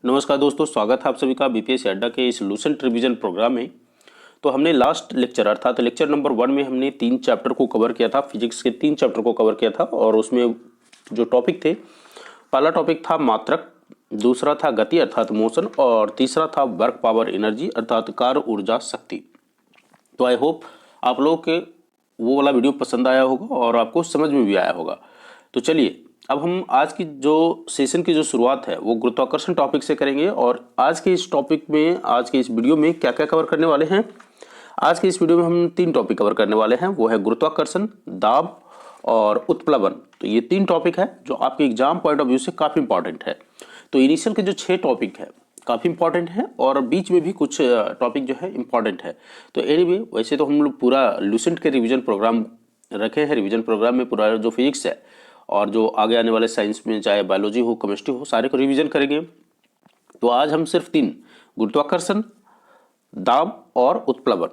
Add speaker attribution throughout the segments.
Speaker 1: नमस्कार दोस्तों, स्वागत है आप सभी का बीपीएससी अड्डा के इस लूसेंट रिवीजन प्रोग्राम में। तो हमने लास्ट लेक्चर अर्थात लेक्चर नंबर 1 में हमने 3 चैप्टर को कवर किया था। फिजिक्स के 3 चैप्टर को कवर किया था और उसमें जो टॉपिक थे, पहला टॉपिक था मात्रक, दूसरा था गति अर्थात मोशन और तीसरा था वर्क पावर एनर्जी अर्थात कार्य ऊर्जा शक्ति। तो आई होप आप लोगों के वो वाला वीडियो पसंद आया होगा और आपको समझ में भी आया होगा। तो चलिए अब हम आज की जो सेशन की जो शुरुआत है वो गुरुत्वाकर्षण टॉपिक से करेंगे। और आज के इस टॉपिक में, आज के इस वीडियो में क्या क्या कवर करने वाले हैं। आज के इस वीडियो में हम 3 टॉपिक कवर करने वाले हैं, वो है गुरुत्वाकर्षण, दाब और उत्प्लवन। तो ये 3 टॉपिक है जो आपके एग्जाम पॉइंट ऑफ व्यू से काफ़ी इंपॉर्टेंट है। तो इनिशियल के जो 6 टॉपिक है काफ़ी इंपॉर्टेंट है और बीच में भी कुछ टॉपिक जो है इंपॉर्टेंट है। तो एनीवे वैसे तो हम लोग पूरा लूसेंट के रिवीजन प्रोग्राम रखे हैं। रिवीजन प्रोग्राम में पूरा जो फिजिक्स है और जो आगे आने वाले साइंस में चाहे बायोलॉजी हो, केमिस्ट्री हो, सारे को रिवीजन करेंगे। तो आज हम सिर्फ 3 गुरुत्वाकर्षण, दाब और उत्प्लवन,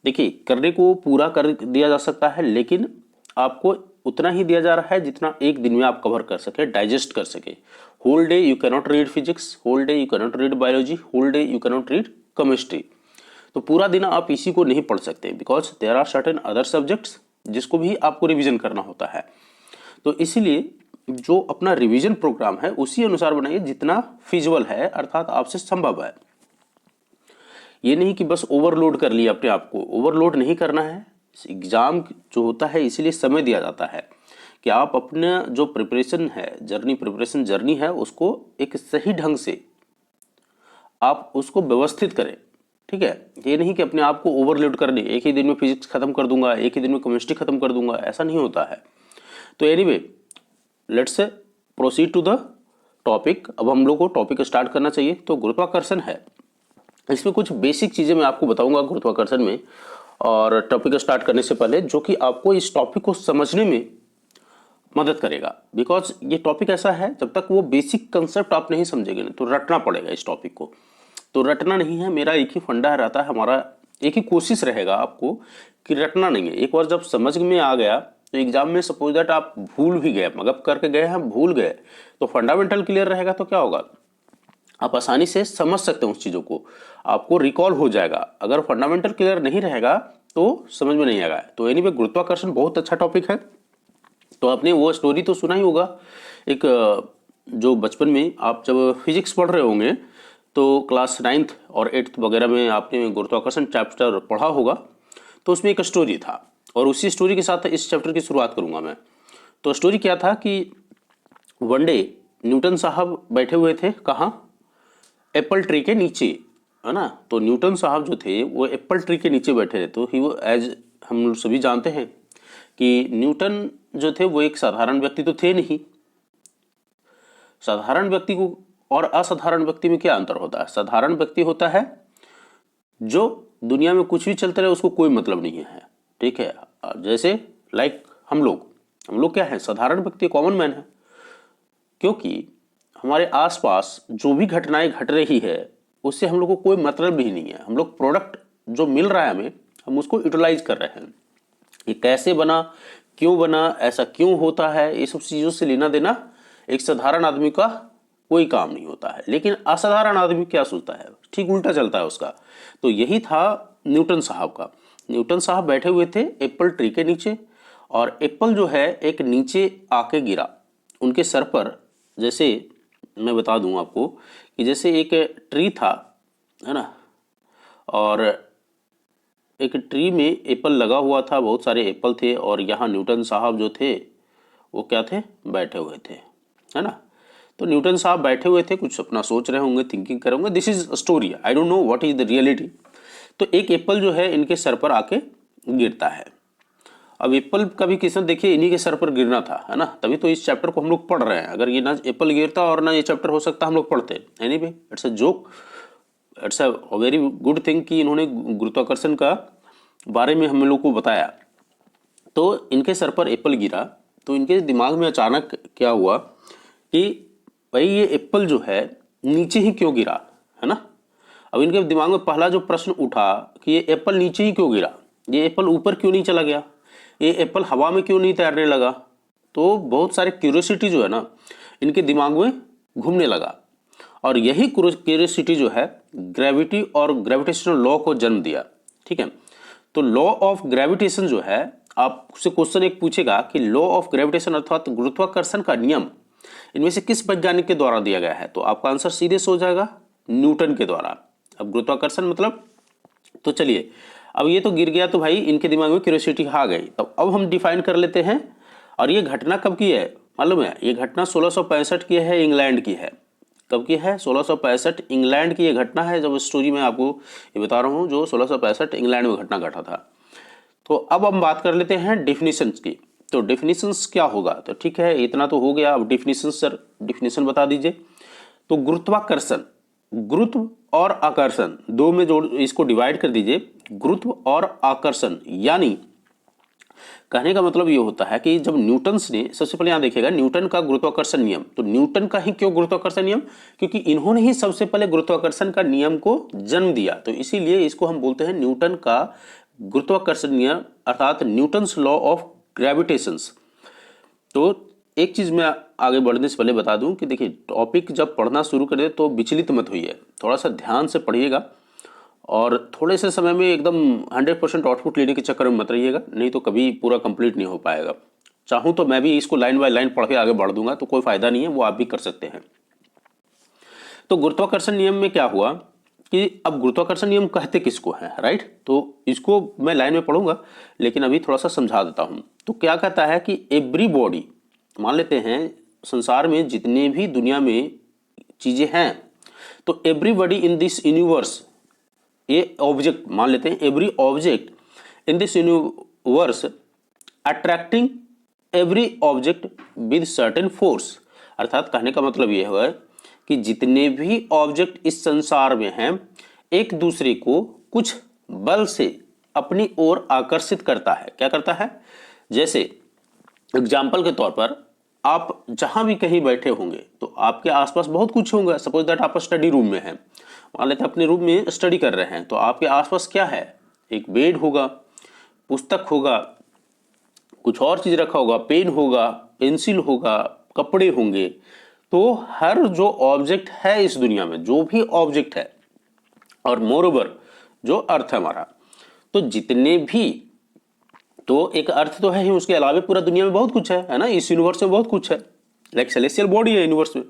Speaker 1: देखिए करने को पूरा कर दिया जा सकता है, लेकिन आपको उतना ही दिया जा रहा है जितना एक दिन में आप कवर कर सके, डाइजेस्ट कर सके। Whole day you cannot read physics, whole day you cannot read biology, whole day you cannot read chemistry. तो पूरा दिन आप इसी को नहीं पढ़ सकते, because there are certain other subjects जिसको भी आपको रिवीजन करना होता है। तो इसीलिए जो अपना रिवीजन प्रोग्राम है उसी अनुसार बनाइए जितना फिजिबल है अर्थात आपसे संभव है। ये नहीं कि बस ओवरलोड कर लिया अपने आप को, ओवरलोड नहीं करना है। एग्जाम जो होता है इसीलिए समय दिया जाता है कि आप अपना जो प्रिपरेशन है, प्रिपरेशन जर्नी है, उसको एक सही ढंग से आप उसको व्यवस्थित करें। ठीक है, ये नहीं कि अपने आप को ओवरलोड करने, एक ही दिन में फिजिक्स खत्म कर दूंगा, एक ही दिन में केमिस्ट्री खत्म कर दूंगा, ऐसा नहीं होता है। तो anyway let's proceed to the topic. अब हम लोग को टॉपिक स्टार्ट करना चाहिए। तो गुरुत्वाकर्षण है, इसमें कुछ बेसिक चीज़ें मैं आपको बताऊंगा गुरुत्वाकर्षण में और टॉपिक स्टार्ट करने से पहले, जो कि आपको इस टॉपिक को समझने में मदद करेगा। बिकॉज ये टॉपिक ऐसा है, जब तक वो बेसिक कंसेप्ट आप नहीं समझेंगे ना, तो रटना पड़ेगा इस टॉपिक को। तो रटना नहीं है, मेरा एक ही फंडा रहता है, हमारा एक ही कोशिश रहेगा आपको कि रटना नहीं है। एक बार जब समझ में आ गया तो एग्जाम में सपोज दैट आप भूल भी गए, मगअप करके गए हैं, भूल गए, तो फंडामेंटल क्लियर रहेगा तो क्या होगा, आप आसानी से समझ सकते हैं उस चीज़ों को, आपको रिकॉल हो जाएगा। अगर फंडामेंटल क्लियर नहीं रहेगा तो समझ में नहीं आएगा। तो एनीवे गुरुत्वाकर्षण बहुत अच्छा टॉपिक है। तो आपने वो स्टोरी तो सुना ही होगा, एक जो बचपन में आप जब फिजिक्स पढ़ रहे होंगे तो क्लास 9th और 8th वगैरह में आपने गुरुत्वाकर्षण चैप्टर पढ़ा होगा। तो उसमें एक स्टोरी था और उसी स्टोरी के साथ इस चैप्टर की शुरुआत करूंगा मैं। तो स्टोरी क्या था कि वन डे न्यूटन साहब बैठे हुए थे, कहाँ, एप्पल ट्री के नीचे, है ना। तो न्यूटन साहब जो थे वो एप्पल ट्री के नीचे बैठे थे। तो ही वो, एज हम सभी जानते हैं कि न्यूटन जो थे वो एक साधारण व्यक्ति तो थे नहीं। साधारण व्यक्ति को और असाधारण व्यक्ति में क्या अंतर होता है। साधारण व्यक्ति होता है जो दुनिया में कुछ भी चलते रहे उसको कोई मतलब नहीं है, ठीक है। जैसे लाइक हम लोग क्या है, साधारण व्यक्ति, कॉमन मैन है। क्योंकि हमारे आसपास जो भी घटनाएं घट रही है उससे हम लोग को कोई मतलब भी नहीं है। हम लोग प्रोडक्ट जो मिल रहा है हमें, हम उसको यूटिलाइज कर रहे हैं। ये कैसे बना, क्यों बना, ऐसा क्यों होता है, ये सब चीज़ों से लेना देना एक साधारण आदमी का कोई काम नहीं होता है। लेकिन असाधारण आदमी क्या सोचता है, ठीक उल्टा चलता है उसका। तो यही था न्यूटन साहब का। न्यूटन साहब बैठे हुए थे एप्पल ट्री के नीचे और एप्पल जो है एक नीचे आके गिरा उनके सर पर। जैसे मैं बता दूं आपको कि जैसे एक ट्री था, है ना, और एक ट्री में एप्पल लगा हुआ था, बहुत सारे एप्पल थे और यहाँ न्यूटन साहब जो थे वो क्या थे, बैठे हुए थे, है ना। तो न्यूटन साहब बैठे हुए थे, कुछ अपना सोच रहे होंगे, थिंकिंग कर रहे होंगे। This is story, I don't know what is the reality. तो एक एप्पल जो है इनके सर पर आके गिरता है। अब एप्पल का भी किस्मत देखिए, इन्हीं के सर पर गिरना था, है ना, तभी तो इस चैप्टर को हम लोग पढ़ रहे हैं। अगर ये ना एप्पल गिरता और ना ये चैप्टर हो सकता हम लोग पढ़ते। Anyway it's a joke, it's a very good thing कि इन्होंने गुरुत्वाकर्षण का बारे में हम लोग को बताया। तो इनके सर पर एप्पल गिरा तो इनके दिमाग में अचानक क्या हुआ कि भाई ये एप्पल जो है नीचे ही क्यों गिरा, है ना। अब इनके दिमाग में पहला जो प्रश्न उठा कि ये एप्पल नीचे ही क्यों गिरा, ये एप्पल ऊपर क्यों नहीं चला गया, ये एप्पल हवा में क्यों नहीं तैरने लगा। तो बहुत सारे क्यूरियोसिटी जो है ना इनके दिमाग में घूमने लगा और यही क्यूरियोसिटी जो है ग्रेविटी और ग्रेविटेशनल लॉ को जन्म दिया। ठीक है, तो लॉ ऑफ ग्रेविटेशन जो है, आपसे क्वेश्चन एक पूछेगा कि लॉ ऑफ ग्रेविटेशन अर्थात गुरुत्वाकर्षण का नियम इनमें से किस वैज्ञानिक के द्वारा दिया गया है, तो आपका आंसर सीधे से हो जाएगा न्यूटन के द्वारा। अब गुरुत्वाकर्षण मतलब, तो चलिए अब ये तो गिर गया तो भाई इनके दिमाग में क्यूरियोसिटी आ गई, तो अब हम डिफाइन कर लेते हैं। और ये घटना कब की है मालूम है? ये घटना 1665 की है, इंग्लैंड की है। कब की है? 1665 इंग्लैंड की ये घटना है। जब स्टोरी में आपको ये बता रहा हूँ, जो 1665 इंग्लैंड में घटना घटा था। तो अब हम बात कर लेते हैं डेफिनेशंस की। तो डेफिनेशंस क्या होगा? तो ठीक है, इतना तो हो गया। अब डेफिनेशन सर, डेफिनेशन बता दीजिए। तो गुरुत्वाकर्षण, गुरुत्व और आकर्षण दो में जोड़, इसको डिवाइड कर दीजिए। गुरुत्व और आकर्षण, यानी कहने का मतलब ये होता है कि जब न्यूटन्स ने, सबसे पहले यहाँ देखिएगा न्यूटन का गुरुत्वाकर्षण नियम। तो न्यूटन का ही क्यों गुरुत्वाकर्षण नियम? क्योंकि इन्होंने ही सबसे पहले गुरुत्वाकर्षण का नियम को जन्म दिया, तो इसीलिए इसको हम बोलते हैं न्यूटन का गुरुत्वाकर्षण नियम, अर्थात न्यूटन्स लॉ ऑफ ग्रेविटेशंस। तो एक चीज मैं आगे बढ़ने से पहले बता दूं कि देखिए, टॉपिक जब पढ़ना शुरू करें तो विचलित मत होइए, थोड़ा सा ध्यान से पढ़िएगा और थोड़े से समय में एकदम 100% आउटपुट लेने के चक्कर में मत रहिएगा, नहीं तो कभी पूरा कंप्लीट नहीं हो पाएगा। चाहूँ तो मैं भी इसको लाइन बाय लाइन पढ़ के आगे बढ़ दूंगा, तो कोई फायदा नहीं है, वो आप भी कर सकते हैं। तो गुरुत्वाकर्षण नियम में क्या हुआ कि अब गुरुत्वाकर्षण नियम कहते किसको है, राइट? तो इसको मैं लाइन में पढ़ूंगा, लेकिन अभी थोड़ा सा समझा देता हूं। तो क्या कहता है कि एवरी बॉडी, मान लेते हैं संसार में जितने भी दुनिया में चीजें हैं, तो एवरीबॉडी इन दिस यूनिवर्स, ये ऑब्जेक्ट मान लेते हैं, every object in this universe attracting every object with certain force. अर्थात कहने का मतलब यह है कि जितने भी ऑब्जेक्ट इस संसार में हैं, एक दूसरे को कुछ बल से अपनी ओर आकर्षित करता है। क्या करता है? जैसे एग्जाम्पल के तौर पर, आप जहां भी कहीं बैठे होंगे तो आपके आसपास बहुत कुछ होगा। सपोज दैट आप स्टडी रूम में हैं, मान लेते हैं अपने रूम में स्टडी कर रहे हैं, तो आपके आसपास क्या है? एक बेड होगा, पुस्तक होगा, कुछ और चीज रखा होगा, पेन होगा, पेंसिल होगा, कपड़े होंगे। तो हर जो ऑब्जेक्ट है इस दुनिया में, जो भी ऑब्जेक्ट है, और मोरओवर जो अर्थ है हमारा, तो जितने भी, तो एक अर्थ तो है ही, उसके अलावा पूरा दुनिया में बहुत कुछ है ना, इस यूनिवर्स में बहुत कुछ है, लाइक सेलेस्टियल बॉडी है यूनिवर्स में।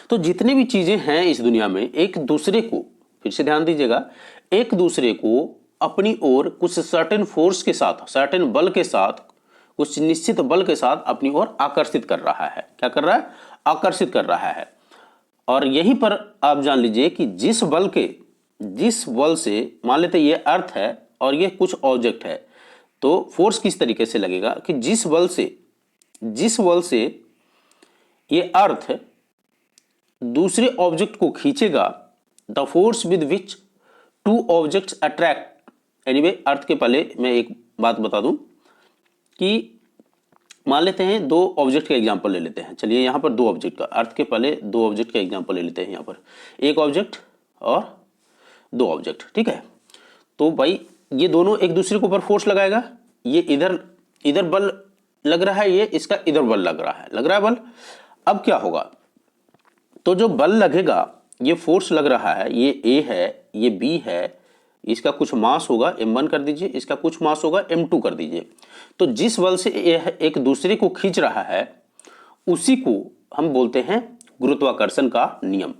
Speaker 1: तो जितनी भी चीजें हैं इस दुनिया में, एक दूसरे को, फिर से ध्यान दीजिएगा, एक दूसरे को अपनी ओर कुछ सर्टेन फोर्स के साथ, सर्टेन बल के साथ, कुछ निश्चित बल के साथ अपनी ओर आकर्षित कर रहा है। क्या कर रहा है? आकर्षित कर रहा है। और यहीं पर आप जान लीजिए कि जिस बल से, मान लेते ये अर्थ है और ये कुछ ऑब्जेक्ट है, तो फोर्स किस तरीके से लगेगा कि जिस बल से ये अर्थ दूसरे ऑब्जेक्ट को खींचेगा, the force with which two objects attract. Anyway, earth के पहले मैं एक बात बता दूं कि मान लेते हैं दो ऑब्जेक्ट का एग्जांपल ले लेते हैं। चलिए यहाँ पर दो ऑब्जेक्ट का, अर्थ के पहले दो ऑब्जेक्ट का एग्जांपल ले लेते हैं। यहाँ पर एक ऑब्जेक्ट और दो ऑब्जेक्ट, ठीक है? तो भाई ये दोनों एक दूसरे के ऊपर फोर्स लगाएगा, ये इधर बल लग रहा है, ये इसका इधर बल लग रहा है बल। अब क्या होगा? तो जो बल लगेगा, ये फोर्स लग रहा है, ये ए है, ये बी है, इसका कुछ मास होगा m1 कर दीजिए, इसका कुछ मास होगा m2 कर दीजिए। तो जिस बल से यह एक दूसरे को खींच रहा है, उसी को हम बोलते हैं गुरुत्वाकर्षण का नियम।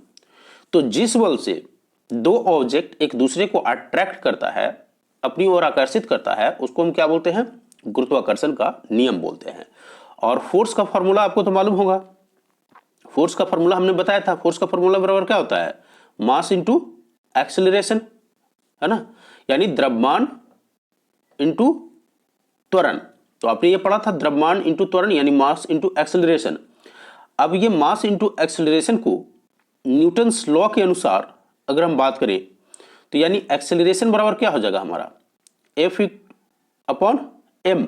Speaker 1: तो जिस बल से दो ऑब्जेक्ट एक दूसरे को अट्रैक्ट करता है, अपनी ओर आकर्षित करता है, उसको हम क्या बोलते हैं? गुरुत्वाकर्षण का नियम बोलते हैं। और फोर्स का फॉर्मूला आपको तो मालूम होगा, फोर्स का फॉर्मूला हमने बताया था। फोर्स का फॉर्मूला बराबर क्या होता है? मास इंटू एक्सेलरेशन, है ना, यानी द्रव्यमान इंटू त्वरण। तो आपने ये पढ़ा था, द्रव्यमान इंटू त्वरण यानी मास इंटू एक्सेलरेशन। अब ये मास इंटू एक्सेलरेशन को न्यूटन्स लॉ के अनुसार अगर हम बात करें, तो यानी एक्सेलरेशन बराबर क्या हो जाएगा हमारा? F अपॉन m,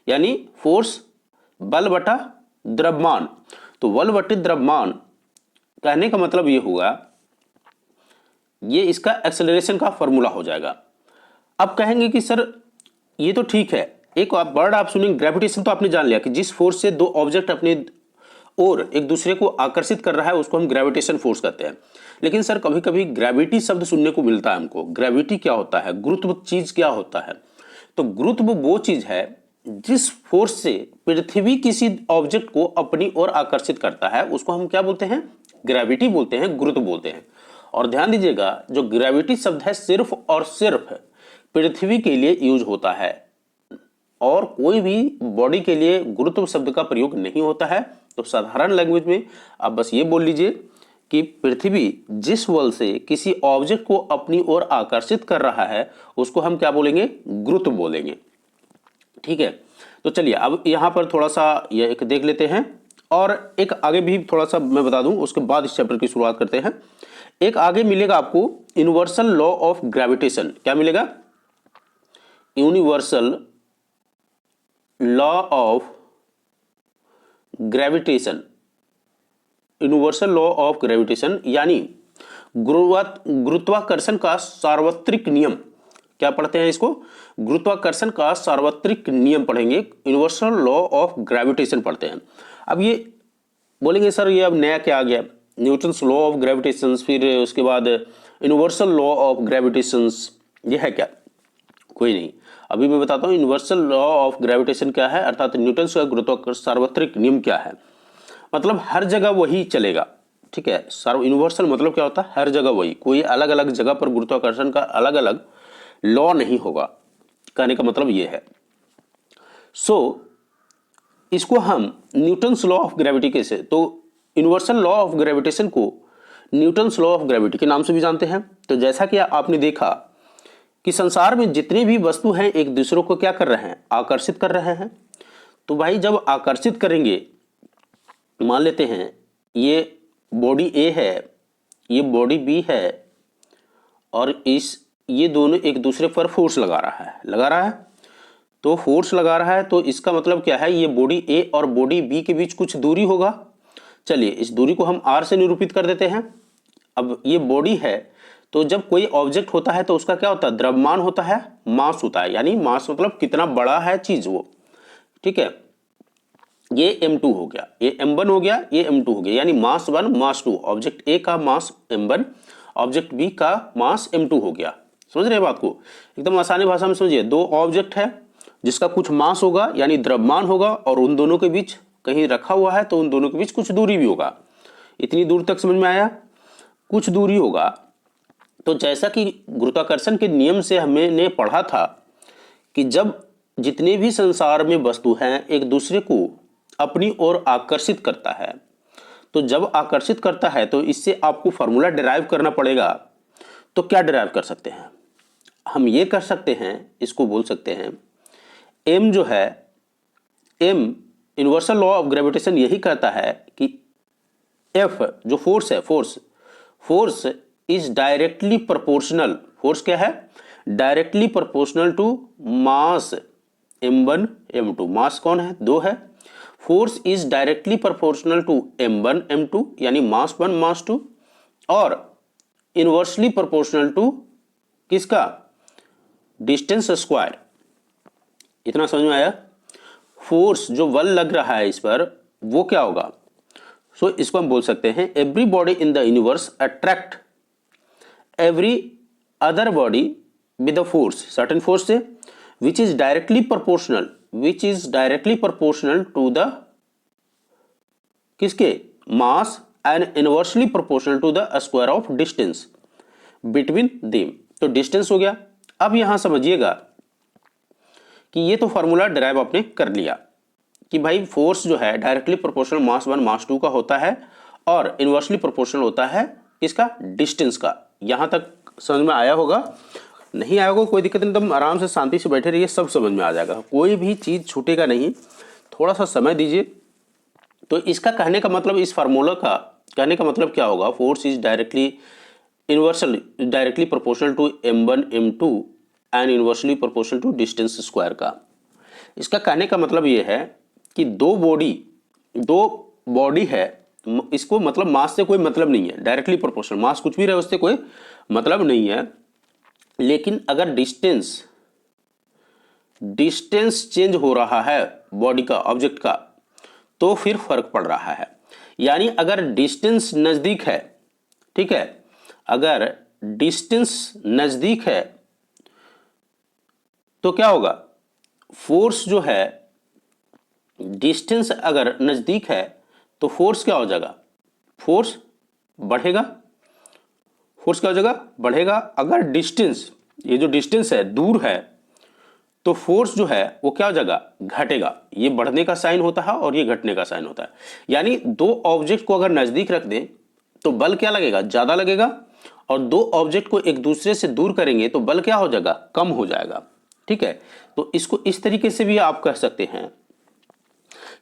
Speaker 1: यानी फोर्स बल बटा द्रव्यमान। तो बल बटे द्रव्यमान कहने का मतलब ये होगा, ये इसका एक्सेलरेशन का फॉर्मूला हो जाएगा। अब कहेंगे कि सर ये तो ठीक है, एक वर्ड आप सुनेंगे ग्रेविटेशन, तो आपने जान लिया कि जिस फोर्स से दो ऑब्जेक्ट अपनी और एक दूसरे को आकर्षित कर रहा है उसको हम ग्रेविटेशन फोर्स कहते हैं। लेकिन सर कभी कभी ग्रेविटी शब्द सुनने को मिलता है हमको। ग्रेविटी क्या होता है, गुरुत्व चीज क्या होता है? तो गुरुत्व वो चीज है जिस फोर्स से पृथ्वी किसी ऑब्जेक्ट को अपनी ओर आकर्षित करता है उसको हम क्या बोलते हैं? ग्रेविटी बोलते हैं, गुरुत्व बोलते हैं। और ध्यान दीजिएगा जो ग्रेविटी शब्द है सिर्फ और सिर्फ पृथ्वी के लिए यूज होता है और कोई भी बॉडी के लिए गुरुत्व शब्द का प्रयोग नहीं होता है। तो साधारण लैंग्वेज में आप बस ये बोल लीजिए कि पृथ्वी जिस बल से किसी ऑब्जेक्ट को अपनी ओर आकर्षित कर रहा है उसको हम क्या बोलेंगे? गुरुत्व बोलेंगे। ठीक है, तो चलिए अब यहां पर थोड़ा सा ये एक देख लेते हैं और एक आगे भी थोड़ा सा मैं बता दूं, उसके बाद इस चैप्टर की शुरुआत करते हैं। एक आगे मिलेगा आपको यूनिवर्सल लॉ ऑफ ग्रेविटेशन। क्या मिलेगा? Universal law of gravitation. Universal law of gravitation यानी गुरुत्वाकर्षण का सार्वत्रिक नियम। क्या पढ़ते हैं इसको? गुरुत्वाकर्षण का सार्वत्रिक नियम पढ़ेंगे, यूनिवर्सल लॉ ऑफ ग्रेविटेशन पढ़ते हैं। अब ये बोलेंगे सर ये अब नया क्या आ गया? न्यूटन्स लॉ ऑफ ग्रेविटेशन, फिर उसके बाद यूनिवर्सल लॉ ऑफ ग्रेविटेशन, ये है क्या? कोई नहीं, अभी मैं बताता हूँ यूनिवर्सल लॉ ऑफ ग्रेविटेशन क्या है, अर्थात न्यूटन्स का गुरुत्वाकर्षण सार्वत्रिक नियम क्या है। मतलब हर जगह वही चलेगा। ठीक है, यूनिवर्सल मतलब क्या होता है? हर जगह वही, कोई अलग अलग जगह पर गुरुत्वाकर्षण का अलग अलग लॉ नहीं होगा, कहने का मतलब ये है। इसको हम न्यूटन्स लॉ ऑफ ग्रेविटी कैसे, तो यूनिवर्सल लॉ ऑफ ग्रेविटेशन को न्यूटन्स लॉ ऑफ ग्रेविटी के नाम से भी जानते हैं। तो जैसा कि आपने देखा कि संसार में जितनी भी वस्तु हैं एक दूसरे को क्या कर रहे हैं? आकर्षित कर रहे हैं। तो भाई जब आकर्षित करेंगे, मान लेते हैं ये बॉडी ए है, ये बॉडी बी है और ये दोनों एक दूसरे पर फोर्स लगा रहा है। तो फोर्स लगा रहा है तो इसका मतलब क्या है? ये बॉडी ए और बॉडी बी के बीच कुछ दूरी होगा। चलिए इस दूरी को हम आर से निरूपित कर देते हैं। अब ये बॉडी है तो जब कोई ऑब्जेक्ट होता है तो उसका क्या होता है? द्रव्यमान होता है, मास होता है। यानी मास मतलब कितना बड़ा है चीज वो। ठीक है, ये m2 हो गया, ये m1 हो गया, ये m2 हो गया, यानी मास 1 मास 2। ऑब्जेक्ट ए का मास m1, ऑब्जेक्ट बी का मास m2 हो गया। समझ रहे हैं बात को? एकदम आसानी भाषा में समझिए। दो ऑब्जेक्ट है जिसका कुछ मास होगा यानी द्रव्यमान होगा और उन दोनों के बीच कहीं रखा हुआ है तो उन दोनों के बीच कुछ दूरी भी होगा। इतनी दूर तक समझ में आया? कुछ दूरी होगा। तो जैसा कि गुरुत्वाकर्षण के नियम से हमने पढ़ा था कि जब जितने भी संसार में वस्तु हैं एक दूसरे को अपनी ओर आकर्षित करता है, तो जब आकर्षित करता है तो इससे आपको फॉर्मूला डिराइव करना पड़ेगा। तो क्या डिराइव कर सकते हैं हम? ये कर सकते हैं, इसको बोल सकते हैं m जो है, m universal law of gravitation यही कहता है कि F जो फोर्स है, force is directly proportional. Force क्या है? Directly proportional to mass m1 m2। Mass कौन है? 2 है। Force is directly proportional to m1 m2 यानी मास 1 मास 2 और इनवर्सली प्रोपोर्शनल टू किसका? Distance square. इतना समझ में आया? फोर्स जो बल लग रहा है इस पर वो क्या होगा? इसको हम बोल सकते हैं every body in the universe attract every other body with a force, certain force से which is directly proportional to the किसके? मास and inversely proportional to the square of distance between them। तो डिस्टेंस हो गया। अब यहां समझिएगा कि ये तो फॉर्मूला डिराइव आपने कर लिया कि भाई फोर्स जो है डायरेक्टली प्रोपोर्शनल मास 1 मास 2 का होता है और इनवर्सली प्रोपोर्शनल होता है किसका? डिस्टेंस का। यहां तक समझ में आया होगा? नहीं आया होगा कोई दिक्कत नहीं, एकदम आराम से शांति से बैठे रहिए, सब समझ में आ जाएगा, कोई भी चीज़ छूटेगा नहीं। थोड़ा सा समय दीजिए। तो इसका कहने का मतलब, इस फार्मूला का कहने का मतलब क्या होगा? Force is directly proportional to m1 m2 and inversely proportional to distance square का। इसका कहने का मतलब ये है कि दो बॉडी है, इसको मतलब मास से कोई मतलब नहीं है, डायरेक्टली प्रोपोर्शनल, मास कुछ भी रहे उससे कोई मतलब नहीं है। लेकिन अगर डिस्टेंस चेंज हो रहा है बॉडी का, ऑब्जेक्ट का, तो फिर फर्क पड़ रहा है। यानी अगर डिस्टेंस नजदीक है, ठीक है, अगर डिस्टेंस नजदीक है तो क्या होगा, फोर्स जो है, डिस्टेंस अगर नजदीक है तो फोर्स क्या हो जाएगा, फोर्स बढ़ेगा, फोर्स क्या हो जाएगा, बढ़ेगा। अगर डिस्टेंस, ये जो डिस्टेंस है दूर है, तो फोर्स जो है वो क्या हो जाएगा, घटेगा। ये बढ़ने का साइन होता है और ये घटने का साइन होता है। यानी दो ऑब्जेक्ट को अगर नजदीक रख दें तो बल क्या लगेगा, ज्यादा लगेगा, और दो ऑब्जेक्ट को एक दूसरे से दूर करेंगे तो बल क्या हो जाएगा, कम हो जाएगा। ठीक है, तो इसको इस तरीके से भी आप कह सकते हैं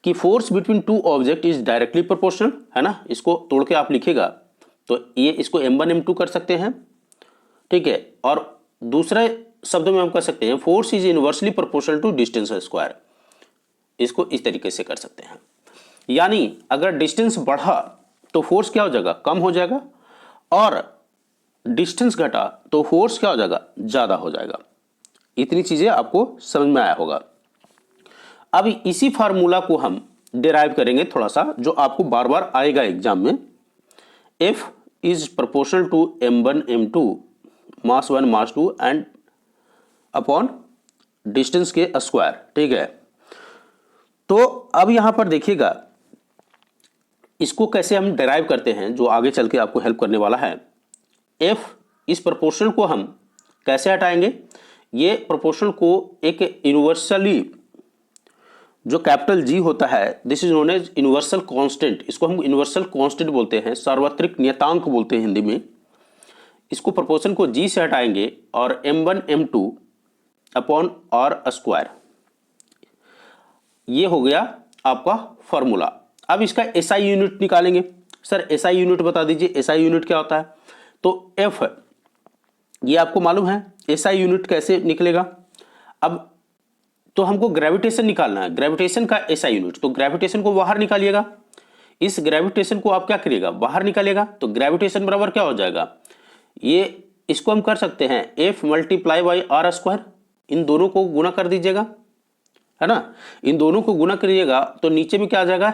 Speaker 1: कि force between two object is directly proportional, है ना। इसको तोड़ के आप लिखेगा तो ये इसको m1 m2 कर सकते हैं, ठीक है। और दूसरे शब्दों में हम कह सकते हैं force is inversely proportional to distance square, इसको इस तरीके से कर सकते हैं। यानी अगर डिस्टेंस बढ़ा तो फोर्स क्या हो जाएगा, कम हो जाएगा, और डिस्टेंस घटा तो फोर्स क्या हो जाएगा, ज्यादा हो जाएगा। इतनी चीजें आपको समझ में आया होगा। अब इसी फार्मूला को हम डिराइव करेंगे थोड़ा सा, जो आपको बार बार आएगा एग्जाम में। F is proportional to m1 m2 mass 1 mass 2 and upon distance के स्क्वायर, ठीक है। तो अब यहां पर देखिएगा इसको कैसे हम डिराइव करते हैं, जो आगे चल के आपको हेल्प करने वाला है। F इस प्रोपोर्शनल को हम कैसे हटाएंगे, ये प्रोपोर्शनल को एक यूनिवर्सली जो कैपिटल G होता है, this is known as universal constant, इसको हम यूनिवर्सल कांस्टेंट बोलते हैं, सार्वत्रिक नियतांक बोलते हैं हिंदी में। इसको प्रोपोर्शन को G से हटाएंगे और m1 m2 upon r square, ये हो गया आपका फॉर्मूला। अब इसका SI यूनिट निकालेंगे। सर SI यूनिट बता दीजिए, SI यूनिट क्या होता है। तो F ये आपको मालूम है, SI यूनिट कैसे निकलेगा। अब तो हमको ग्रेविटेशन निकालना है, ग्रेविटेशन का SI यूनिट, तो ग्रेविटेशन को बाहर निकालिएगा। इस ग्रेविटेशन को आप क्या करिएगा, बाहर निकालिएगा, तो ग्रेविटेशन बराबर क्या हो जाएगा, ये इसको हम कर सकते हैं F multiply by R square, इन दोनों को गुना कर दीजिएगा, है ना। इन दोनों को गुना करिएगा तो नीचे में क्या आ जाएगा,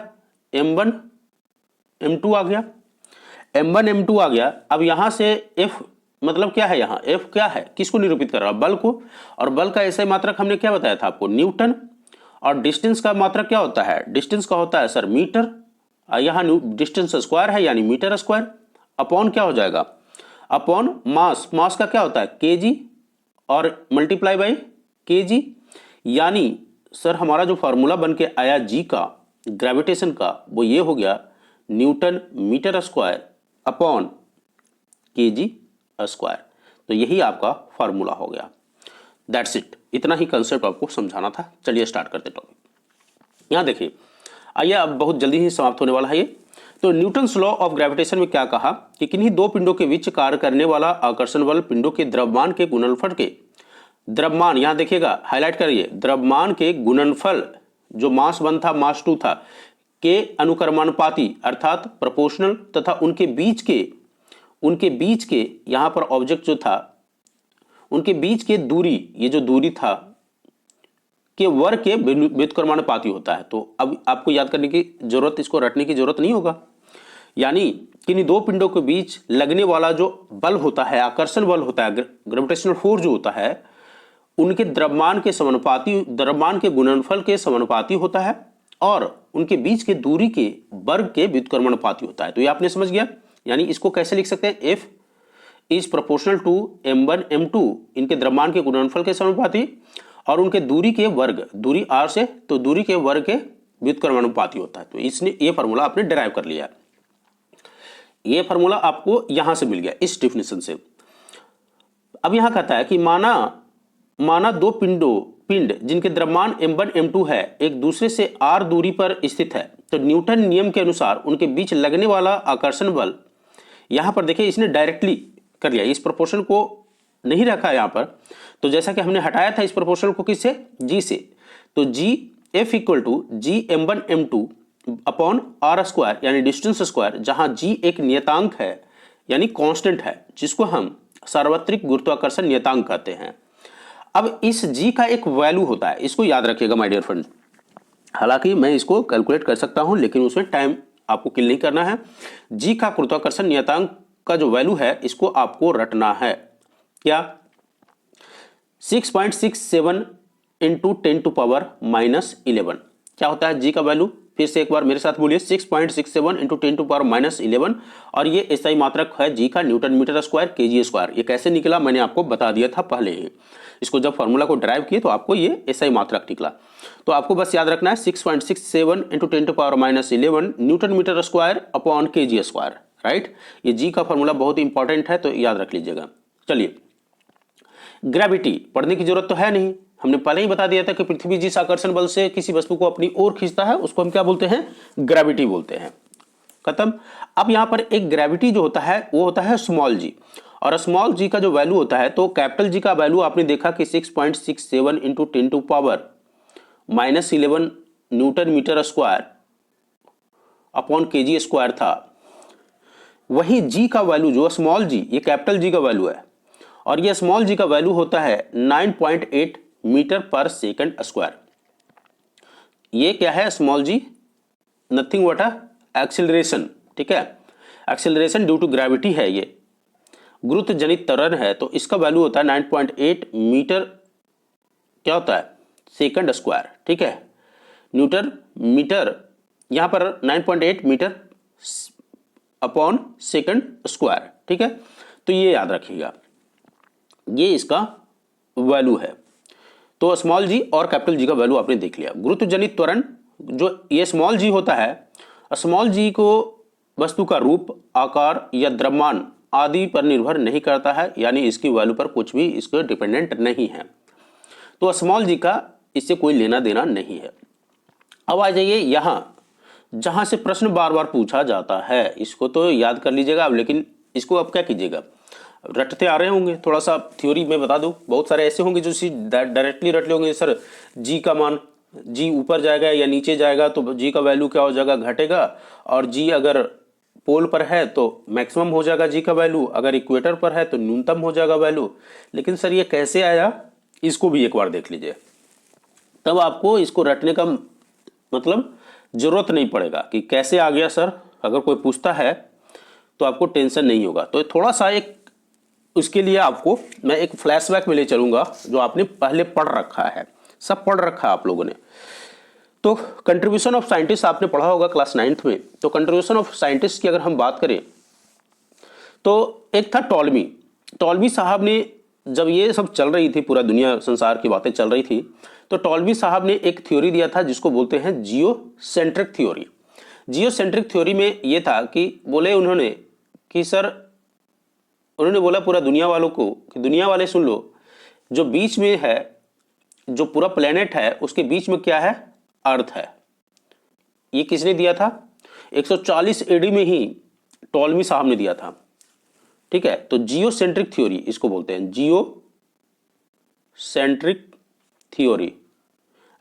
Speaker 1: m1 m2 आ गया, m1 m2 आ गया। अब यहां से F मतलब क्या है, यहाँ F क्या है, किसको निरूपित कर रहा है, बल को, और बल का ऐसे मात्रक हमने क्या बताया था आपको, न्यूटन। और डिस्टेंस का मात्रक क्या होता है, डिस्टेंस का होता है सर मीटर, यहाँ डिस्टेंस स्क्वायर है यानी मीटर स्क्वायर, अपॉन क्या हो जाएगा, अपॉन मास, मास का क्या होता है kg, और मल्टीप्लाई बाई kg। यानी सर हमारा जो फार्मूला बन के आया G का, ग्रेविटेशन का, वो ये हो गया newton metre square upon kg square. तो यही आपका फार्मूला हो गया। दैट्स इट, इतना ही कंसेप्ट आपको समझाना था। चलिए स्टार्ट करते टॉपिक। यहाँ देखिए, आइए अब बहुत जल्दी ही समाप्त होने वाला है ये। तो न्यूटन्स लॉ ऑफ ग्रेविटेशन में क्या कहा कि किन्हीं दो पिंडों के बीच कार्य करने वाला आकर्षण बल पिंडों के द्रव्यमान के गुणनफल के, द्रव्यमान यहाँ देखिएगा हाईलाइट करिए, द्रव्यमान के गुणनफल जो मास 1 था मास 2 था के अनुक्रमानुपाती अर्थात प्रोपोर्शनल, तथा उनके बीच के यहां पर ऑब्जेक्ट जो था उनके बीच के दूरी, ये जो दूरी था के वर्ग के व्युत्क्रमानुपाती होता है। तो अब आपको याद करने की जरूरत, इसको रटने की जरूरत नहीं होगा। यानी किन्हीं दो पिंडों के बीच लगने वाला जो बल होता है, आकर्षण बल होता है, ग्रेविटेशनल फोर्स जो होता है, उनके द्रव्यमान के समानुपाती, द्रव्यमान के गुणनफल के समानुपाती होता है, और उनके बीच के दूरी के वर्ग के व्युत्क्रमानुपाती होता है। तो ये आपने समझ गया। यानी इसको कैसे लिख सकते हैं, F is proportional to m1 m2, इनके द्रव्यमान के गुणनफल के समानुपाती, और उनके दूरी के वर्ग, दूरी r से, तो दूरी के वर्ग के व्युत्क्रमानुपाती होता है। तो इसने ये फार्मूला आपने डिराइव कर लिया। ये फार्मूला आपको यहां से मिल गया इस डेफिनेशन से। अब यहां कहता है कि माना दो पिंड जिनके द्रव्यमान m1 m2 है एक दूसरे से r दूरी पर स्थित है, तो न्यूटन नियम के अनुसार उनके बीच लगने वाला आकर्षण बल, यहां पर देखिए इसने डायरेक्टली कर लिया, इस प्रोपोर्शन को नहीं रखा यहां पर। तो जैसा कि हमने हटाया था इस प्रोपोर्शन को किससे, G से, तो G F equal to G m1 m2 upon r square यानी डिस्टेंस स्क्वायर, जहां G एक नियतांक है यानी कांस्टेंट है, जिसको हम सार्वत्रिक गुरुत्वाकर्षण नियतांक कहते हैं। अब इस G का एक वैल्यू होता है, इसको याद रखिएगा माय डियर फ्रेंड। हालांकि मैं इसको कैलकुलेट कर सकता हूं, लेकिन उसमें टाइम आपको किल नहीं करना है। जी का गुरुत्वाकर्षण नियतांक का जो वैल्यू है इसको आपको रटना है। क्या? 6.67 इंटू 10⁻⁻11 क्या होता है जी का वैल्यू? फिर से एक बार मेरे साथ बोलिए, 6.67 इंटू 10⁻⁻11 और ये एसआई मात्रक है जी का newton metre square kg square. ये कैसे निकला मैंने आपको बता दिया था पहले ही। इसको जब फॉर्मूला को ड्राइव किए तो आपको ये एसआई मात्रक निकला। तो आपको बस याद रखना है 6.67 into 10⁻⁻11 newton metre square upon kg square, right. ये जी का फॉर्मूला बहुत इंपॉर्टेंट है तो याद रख लीजिएगा। चलिए, ग्रेविटी पढ़ने की जरूरत तो है नहीं, हमने पहले ही बता दिया था कि पृथ्वी जिस आकर्षण बल से किसी वस्तु को अपनी ओर खींचता है उसको हम क्या बोलते हैं? ग्रेविटी बोलते हैं। खत्म। अब यहां पर एक ग्रेविटी जो होता है वो होता है स्मॉल जी, और स्मॉल जी का जो वैल्यू होता है तो कैपिटल जी का वैल्यू आपने देखा कि 6.67 into 10⁻⁻11 newton metre square upon kg square था। वही जी का वैल्यू जो स्मॉल जी, ये कैपिटल जी का वैल्यू है और ये स्मॉल जी का वैल्यू होता है 9.8 मीटर पर सेकंड स्क्वायर। ये क्या है small g? Nothing but acceleration, ठीक है। एक्सेलरेशन ड्यू टू ग्रेविटी है, ये गुरुत्व जनित त्वरण है, तो इसका वैल्यू होता है 9.8 मीटर क्या होता है? सेकंड स्क्वायर, ठीक है। न्यूटन मीटर यहां पर 9.8 मीटर अपॉन सेकंड स्क्वायर, ठीक है। तो ये याद रखिएगा, ये इसका वैल्यू है। तो स्मॉल जी और कैपिटल जी का वैल्यू आपने देख लिया। गुरुत्व जनित त्वरण जो ये स्मॉल जी होता है, स्मॉल जी को वस्तु का रूप, आकार या द्रव्यमान आदि पर निर्भर नहीं करता है, यानी इसकी वैल्यू पर कुछ भी इसके डिपेंडेंट नहीं है। तो स्मॉल जी का इससे कोई लेना देना नहीं है। अब आ जाइए यहां जहां से प्रश्न बार बार पूछा जाता है, इसको तो याद कर लीजिएगा अब, लेकिन इसको अब क्या कीजिएगा, रटते आ रहे होंगे। थोड़ा सा थ्योरी में बता दूं, बहुत सारे ऐसे होंगे जो डायरेक्टली रट लेंगे, सर जी का मान, जी ऊपर जाएगा या नीचे जाएगा तो जी का वैल्यू क्या हो जाएगा? घटेगा। और जी अगर पोल पर है तो मैक्सिमम हो जाएगा जी का वैल्यू, अगर इक्वेटर पर है तो न्यूनतम हो जाएगा वैल्यू। लेकिन सर ये कैसे आया, इसको भी एक बार देख लीजिए, तब आपको इसको रटने का मतलब जरूरत नहीं पड़ेगा कि कैसे आ गया सर। अगर कोई पूछता है तो आपको टेंशन नहीं होगा। तो थोड़ा सा एक उसके लिए आपको मैं एक फ्लैशबैक में ले चलूंगा जो आपने पहले पढ़ रखा है, सब पढ़ रखा है आप लोगों ने। तो कंट्रीब्यूशन ऑफ साइंटिस्ट आपने पढ़ा होगा क्लास 9th में। तो कंट्रीब्यूशन ऑफ साइंटिस्ट की अगर हम बात करें तो एक था टॉलमी। टॉलमी साहब ने, जब ये सब चल रही थी, पूरा दुनिया संसार की बातें चल रही थी, तो टॉलमी साहब ने एक थ्योरी दिया था जिसको बोलते हैं जियोसेंट्रिक थ्योरी। जियोसेंट्रिक थ्योरी में ये था कि बोले उन्होंने कि सर, उन्होंने बोला पूरा दुनिया वालों को कि दुनिया वाले सुन लो, जो बीच में है, जो पूरा प्लेनेट है उसके बीच में क्या है? अर्थ है। ये किसने दिया था? 140 एडी में ही टॉलमी साहब ने दिया था, ठीक है। तो जियोसेंट्रिक थ्योरी इसको बोलते हैं, geocentric theory,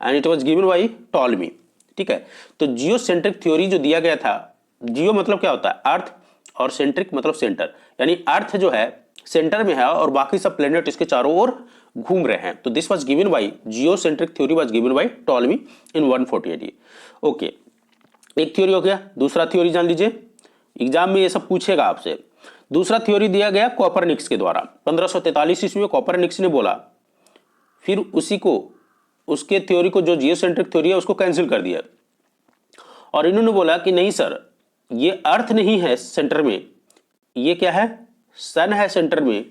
Speaker 1: and it was given by Ptolemy, ठीक है। तो जियोसेंट्रिक थ्योरी जो दिया गया था, जियो मतलब क्या होता है? अर्थ, और सेंट्रिक मतलब सेंटर, यानी अर्थ जो है सेंटर में है और बाकी सब प्लेनेट इसके चारों ओर घूम रहे हैं। तो this was given by, geocentric theory was given by Ptolemy in 148। Okay, एक थ्योरी हो गया। दूसरा थ्योरी जान लीजिए, एग्जाम में ये सब पूछेगा आपसे। दूसरा थ्योरी दिया गया कोपरनिकस के द्वारा 1543 ईस्वी में। कोपरनिकस ने बोला, फिर उसी को, उसके थ्योरी को, जो जियोसेंट्रिक थ्योरी है उसको कैंसिल कर दिया, और इन्होंने बोला कि नहीं सर, ये अर्थ नहीं है सेंटर में, ये क्या है? सन है सेंटर में,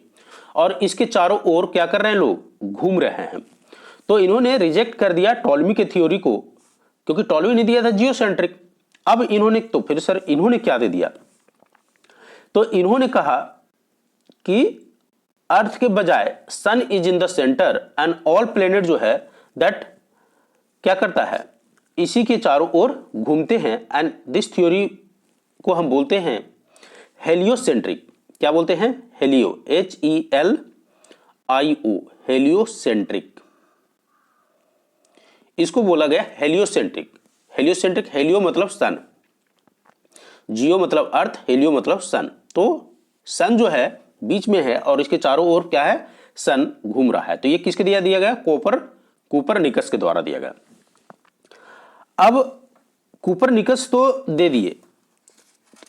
Speaker 1: और इसके चारों ओर क्या कर रहे हैं? लोग घूम रहे हैं। तो इन्होंने रिजेक्ट कर दिया टॉलमी के थ्योरी को, क्योंकि टॉलमी ने दिया था जियोसेंट्रिक। अब इन्होंने, तो फिर सर इन्होंने क्या दे दिया? तो इन्होंने कहा कि अर्थ के बजाय sun is in the centre and all planet जो है दैट क्या करता है? इसी के चारों ओर घूमते हैं। एंड दिस थ्योरी को हम बोलते हैं हेलियोसेंट्रिक। क्या बोलते हैं? हेलियो, HELIO, हेलियोसेंट्रिक, इसको बोला गया हेलियोसेंट्रिक। हेलियोसेंट्रिक, हेलियो मतलब सन, जियो मतलब अर्थ, हेलियो मतलब सन। तो सन जो है बीच में है और इसके चारों ओर क्या है? सन घूम रहा है। तो ये किसके दिया गया? कोपरनिकस के द्वारा दिया गया। अब कोपरनिकस तो दे दिए,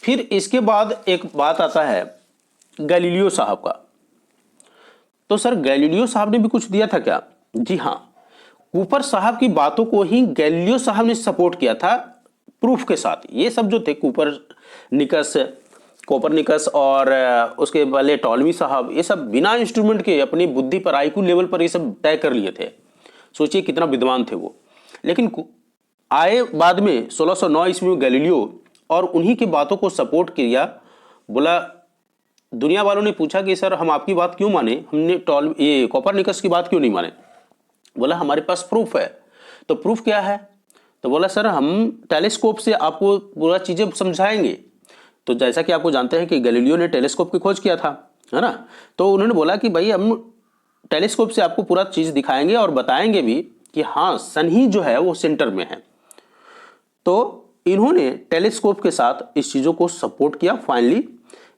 Speaker 1: फिर इसके बाद एक बात आता है गैलीलियो साहब का। तो सर गैलीलियो साहब ने भी कुछ दिया था क्या? जी हाँ, कूपर साहब की बातों को ही गैलीलियो साहब ने सपोर्ट किया था प्रूफ के साथ। ये सब जो थे कोपरनिकस और उसके पहले टॉलमी साहब, ये सब बिना इंस्ट्रूमेंट के अपनी बुद्धि पर आईक्यू लेवल पर ये सब तय कर लिए थे। सोचिए कितना विद्वान थे वो। लेकिन आए बाद में 1609 ईस्वी में गैलीलियो और उन्हीं की बातों को सपोर्ट किया। बोला, दुनिया वालों ने पूछा कि सर हम आपकी बात क्यों माने, हमने ये कोपरनिकस की बात क्यों नहीं माने? बोला हमारे पास प्रूफ है। तो प्रूफ क्या है? तो बोला सर हम टेलीस्कोप से आपको पूरा चीजें समझाएंगे। तो जैसा कि आपको जानते हैं कि गैलीलियो ने टेलीस्कोप की खोज किया था, है ना। तो उन्होंने बोला कि भाई हम टेलीस्कोप से आपको पूरा चीज दिखाएंगे और बताएंगे भी कि हाँ सन ही जो है वो सेंटर में है। तो इन्होंने टेलीस्कोप के साथ इस चीजों को सपोर्ट किया फाइनली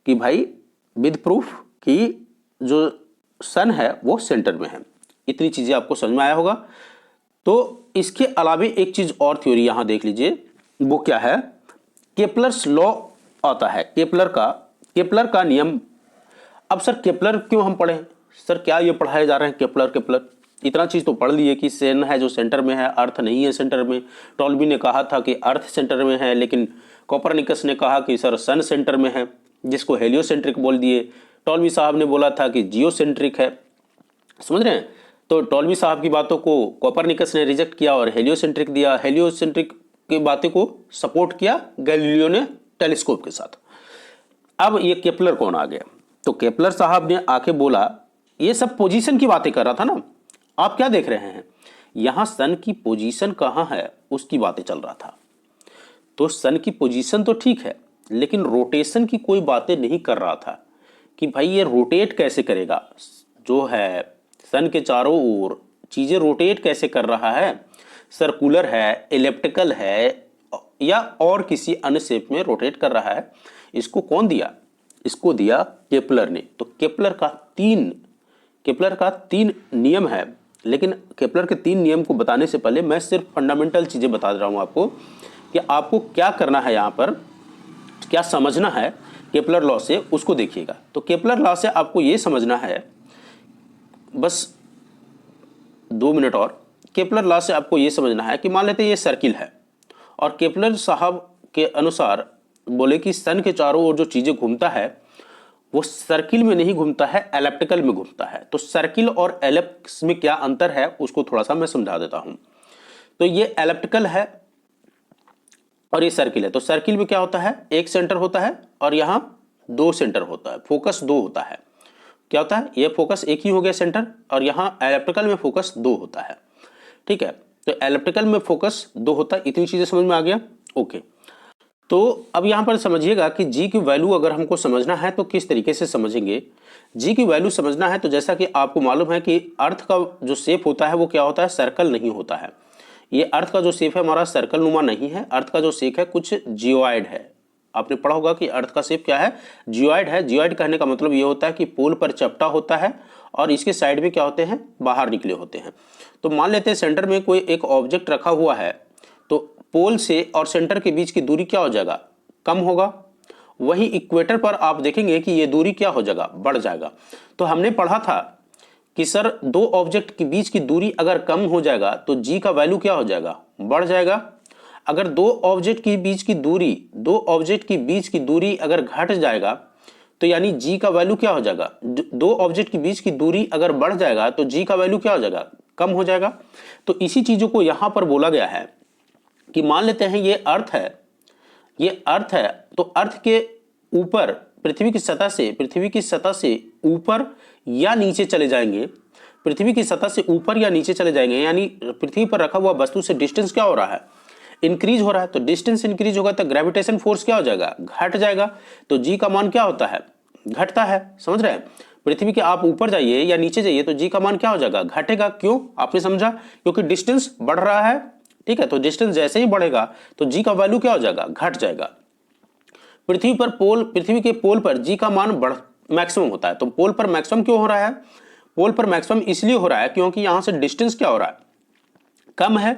Speaker 1: कि भाई विद प्रूफ कि जो सन है वो सेंटर में है। इतनी चीजें आपको समझ में आया होगा। तो इसके अलावे एक चीज और थ्योरी यहां देख लीजिए, वो क्या है? केपलर्स लॉ आता है, केपलर का नियम। अब सर केपलर क्यों हम पढ़े? सर क्या ये पढ़ाए जा रहे हैं केपलर? इतना चीज तो पढ़ लिए कि सन है जो सेंटर में है, अर्थ नहीं है सेंटर में। टॉल्बी ने कहा था कि अर्थ सेंटर में है, लेकिन कोपरनिकस ने कहा कि सर सन सेंटर में है, जिसको हेलियोसेंट्रिक बोल दिए। टॉल्बी साहब ने बोला था कि जियोसेंट्रिक है। समझ रहे हैं? तो टॉल्बी साहब की बातों को कोपरनिकस ने रिजेक्ट किया और हेलियोसेंट्रिक दिया। हेलियोसेंट्रिक की बातें को सपोर्ट किया गैलीलियो ने टेलीस्कोप के साथ। अब ये केपलर कौन आ गया? तो केपलर साहब ने आके बोला, ये सब पोजीशन की बातें कर रहा था ना, आप क्या देख रहे हैं? यहां सन की पोजीशन कहां है उसकी बातें चल रहा था। तो सन की पोजीशन तो ठीक है, लेकिन रोटेशन की कोई बातें नहीं कर रहा था कि भाई ये रोटेट कैसे करेगा, जो है सन के चारों ओर चीजें रोटेट कैसे कर रहा है, सर्कुलर है, इलिप्टिकल है या और किसी अन्य शेप में रोटेट कर रहा है। इसको कौन दिया? इसको दिया केपलर ने। तो केपलर का तीन नियम है। लेकिन केपलर के तीन नियम को बताने से पहले मैं सिर्फ फंडामेंटल चीजें बता रहा हूं आपको कि आपको क्या करना है, यहां पर क्या समझना है केपलर लॉ से, उसको देखिएगा। तो केपलर लॉ से आपको यह समझना है, बस 2 मिनट और। केपलर लॉ से आपको यह समझना है कि मान लेते हैं ये सर्किल है और केपलर साहब के अनुसार बोले कि सन के चारों ओर जो चीजें घूमता है वो सर्किल में नहीं घूमता है, एलिप्टिकल में घूमता है। तो सर्किल और एलिप्स में क्या अंतर है उसको थोड़ा सा मैं समझा देता हूं। तो ये एलिप्टिकल है और ये सर्किल है। तो सर्किल में क्या होता है? एक सेंटर होता है और यहां 2 सेंटर होता है, फोकस 2 होता है। क्या होता है? ये फोकस एक ही हो गया सेंटर, और यहां एलिप्टिकल में फोकस 2 होता है। ठीक है, तो एलिप्टिकल में फोकस 2 होता है। इतनी चीजें समझ में आ गया? ओके। तो अब यहां पर समझिएगा कि जी की वैल्यू अगर हमको समझना है तो किस तरीके से समझेंगे। जी की वैल्यू समझना है तो जैसा कि आपको मालूम है कि अर्थ का जो शेप होता है वो क्या होता है? सर्कल नहीं होता है। ये अर्थ का जो शेप है हमारा सर्कल नुमा नहीं है। अर्थ का जो शेप है कुछ जियोइड है। आपने पढ़ा होगा कि अर्थ का शेप क्या है? जियोइड है। जियोइड कहने का मतलब ये होता है कि पोल पर चपटा होता है और इसके साइड में क्या होते हैं? बाहर निकले होते हैं। तो मान लेते हैं सेंटर में कोई एक ऑब्जेक्ट रखा हुआ है, तो पोल से और सेंटर के बीच की दूरी क्या हो जाएगा? कम होगा। वहीं इक्वेटर पर आप देखेंगे कि ये दूरी क्या हो जाएगा? बढ़ जाएगा। तो हमने पढ़ा था कि सर 2 ऑब्जेक्ट के बीच की दूरी अगर कम हो जाएगा तो जी का वैल्यू क्या हो जाएगा? बढ़ जाएगा। अगर 2 ऑब्जेक्ट की बीच की दूरी अगर घट जाएगा तो यानी जी का वैल्यू क्या हो जाएगा? 2 ऑब्जेक्ट के बीच की दूरी अगर बढ़ जाएगा तो जी का वैल्यू क्या हो जाएगा? कम हो जाएगा। तो इसी चीजों को यहां पर बोला गया है कि मान लेते हैं ये अर्थ है, तो अर्थ के ऊपर पृथ्वी की सतह से ऊपर या नीचे चले जाएंगे। पृथ्वी की सतह से ऊपर या नीचे चले जाएंगे, यानी पृथ्वी पर रखा हुआ वस्तु से डिस्टेंस क्या हो रहा है? इंक्रीज हो रहा है। तो डिस्टेंस इंक्रीज होगा तो ग्रेविटेशन फोर्स क्या हो जाएगा? घट जाएगा। तो जी का मान क्या होता है? घटता है। समझ रहे हैं? पृथ्वी के आप ऊपर जाइए या नीचे जाइए तो जी का मान क्या हो जाएगा? घटेगा। क्यों? आपने समझा? क्योंकि डिस्टेंस बढ़ रहा है। ठीक है, तो डिस्टेंस जैसे ही बढ़ेगा तो जी का वैल्यू क्या हो जाएगा? घट जाएगा। पृथ्वी के पोल पर जी का मान मैक्सिमम होता है। तो पोल पर मैक्सिमम क्यों हो रहा है? पोल पर मैक्सिमम इसलिए हो रहा है क्योंकि यहां से डिस्टेंस क्या हो रहा है? कम है।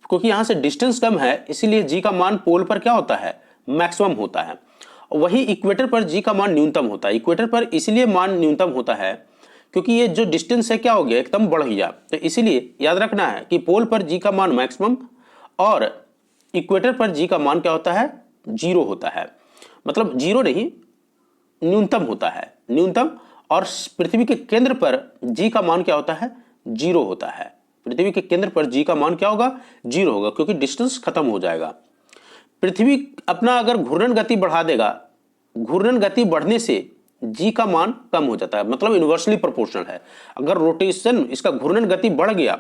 Speaker 1: क्योंकि यहां से डिस्टेंस कम है इसलिए जी का मान पोल पर क्या होता है? मैक्सिमम होता है। वही इक्वेटर पर जी का मान न्यूनतम होता है। इक्वेटर पर इसलिए मान न्यूनतम होता है क्योंकि ये जो डिस्टेंस है क्या हो गया, एकदम बढ़ गया। तो इसीलिए याद रखना है कि पोल पर जी का मान मैक्सिमम और इक्वेटर पर जी का मान क्या होता है, 0 होता है। मतलब 0 नहीं, न्यूनतम होता है, न्यूनतम। और पृथ्वी के केंद्र पर जी का मान क्या होता है, 0 होता है। पृथ्वी के केंद्र पर जी का मान क्या होगा, 0 होगा, क्योंकि डिस्टेंस खत्म हो जाएगा। पृथ्वी अपना अगर घूर्णन गति बढ़ा देगा, घूर्णन गति बढ़ने से जी का मान कम हो जाता है, मतलब इन्वर्सली प्रोपोर्शनल है। अगर रोटेशन, इसका घूर्णन गति बढ़ गया,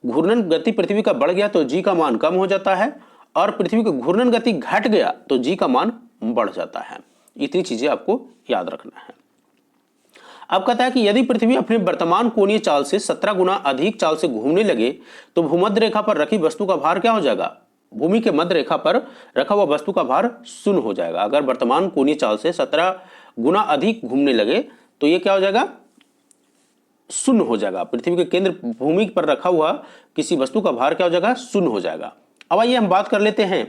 Speaker 1: घूर्णन गति पृथ्वी का बढ़ गया तो जी का मान कम हो जाता है, और पृथ्वी का घूर्णन गति घट गया तो जी का मान बढ़ जाता है। इतनी चीजें आपको याद रखना है। अब कहता है कि यदि पृथ्वी अपने वर्तमान कोणीय चाल से 17 गुना अधिक चाल से घूमने लगे तो भूमध्य रेखा पर रखी वस्तु का भार क्या हो जाएगा, भूमि के मध्य रेखा पर रखा हुआ वस्तु का भार शून्य हो जाएगा। अगर वर्तमान कोणीय चाल से 17 गुना अधिक घूमने लगे तो ये क्या हो जाएगा, शून्य हो जाएगा। पृथ्वी के केंद्र भूमि पर रखा हुआ किसी वस्तु का भार क्या हो जाएगा, शून्य हो जाएगा। अब आइए हम बात कर लेते हैं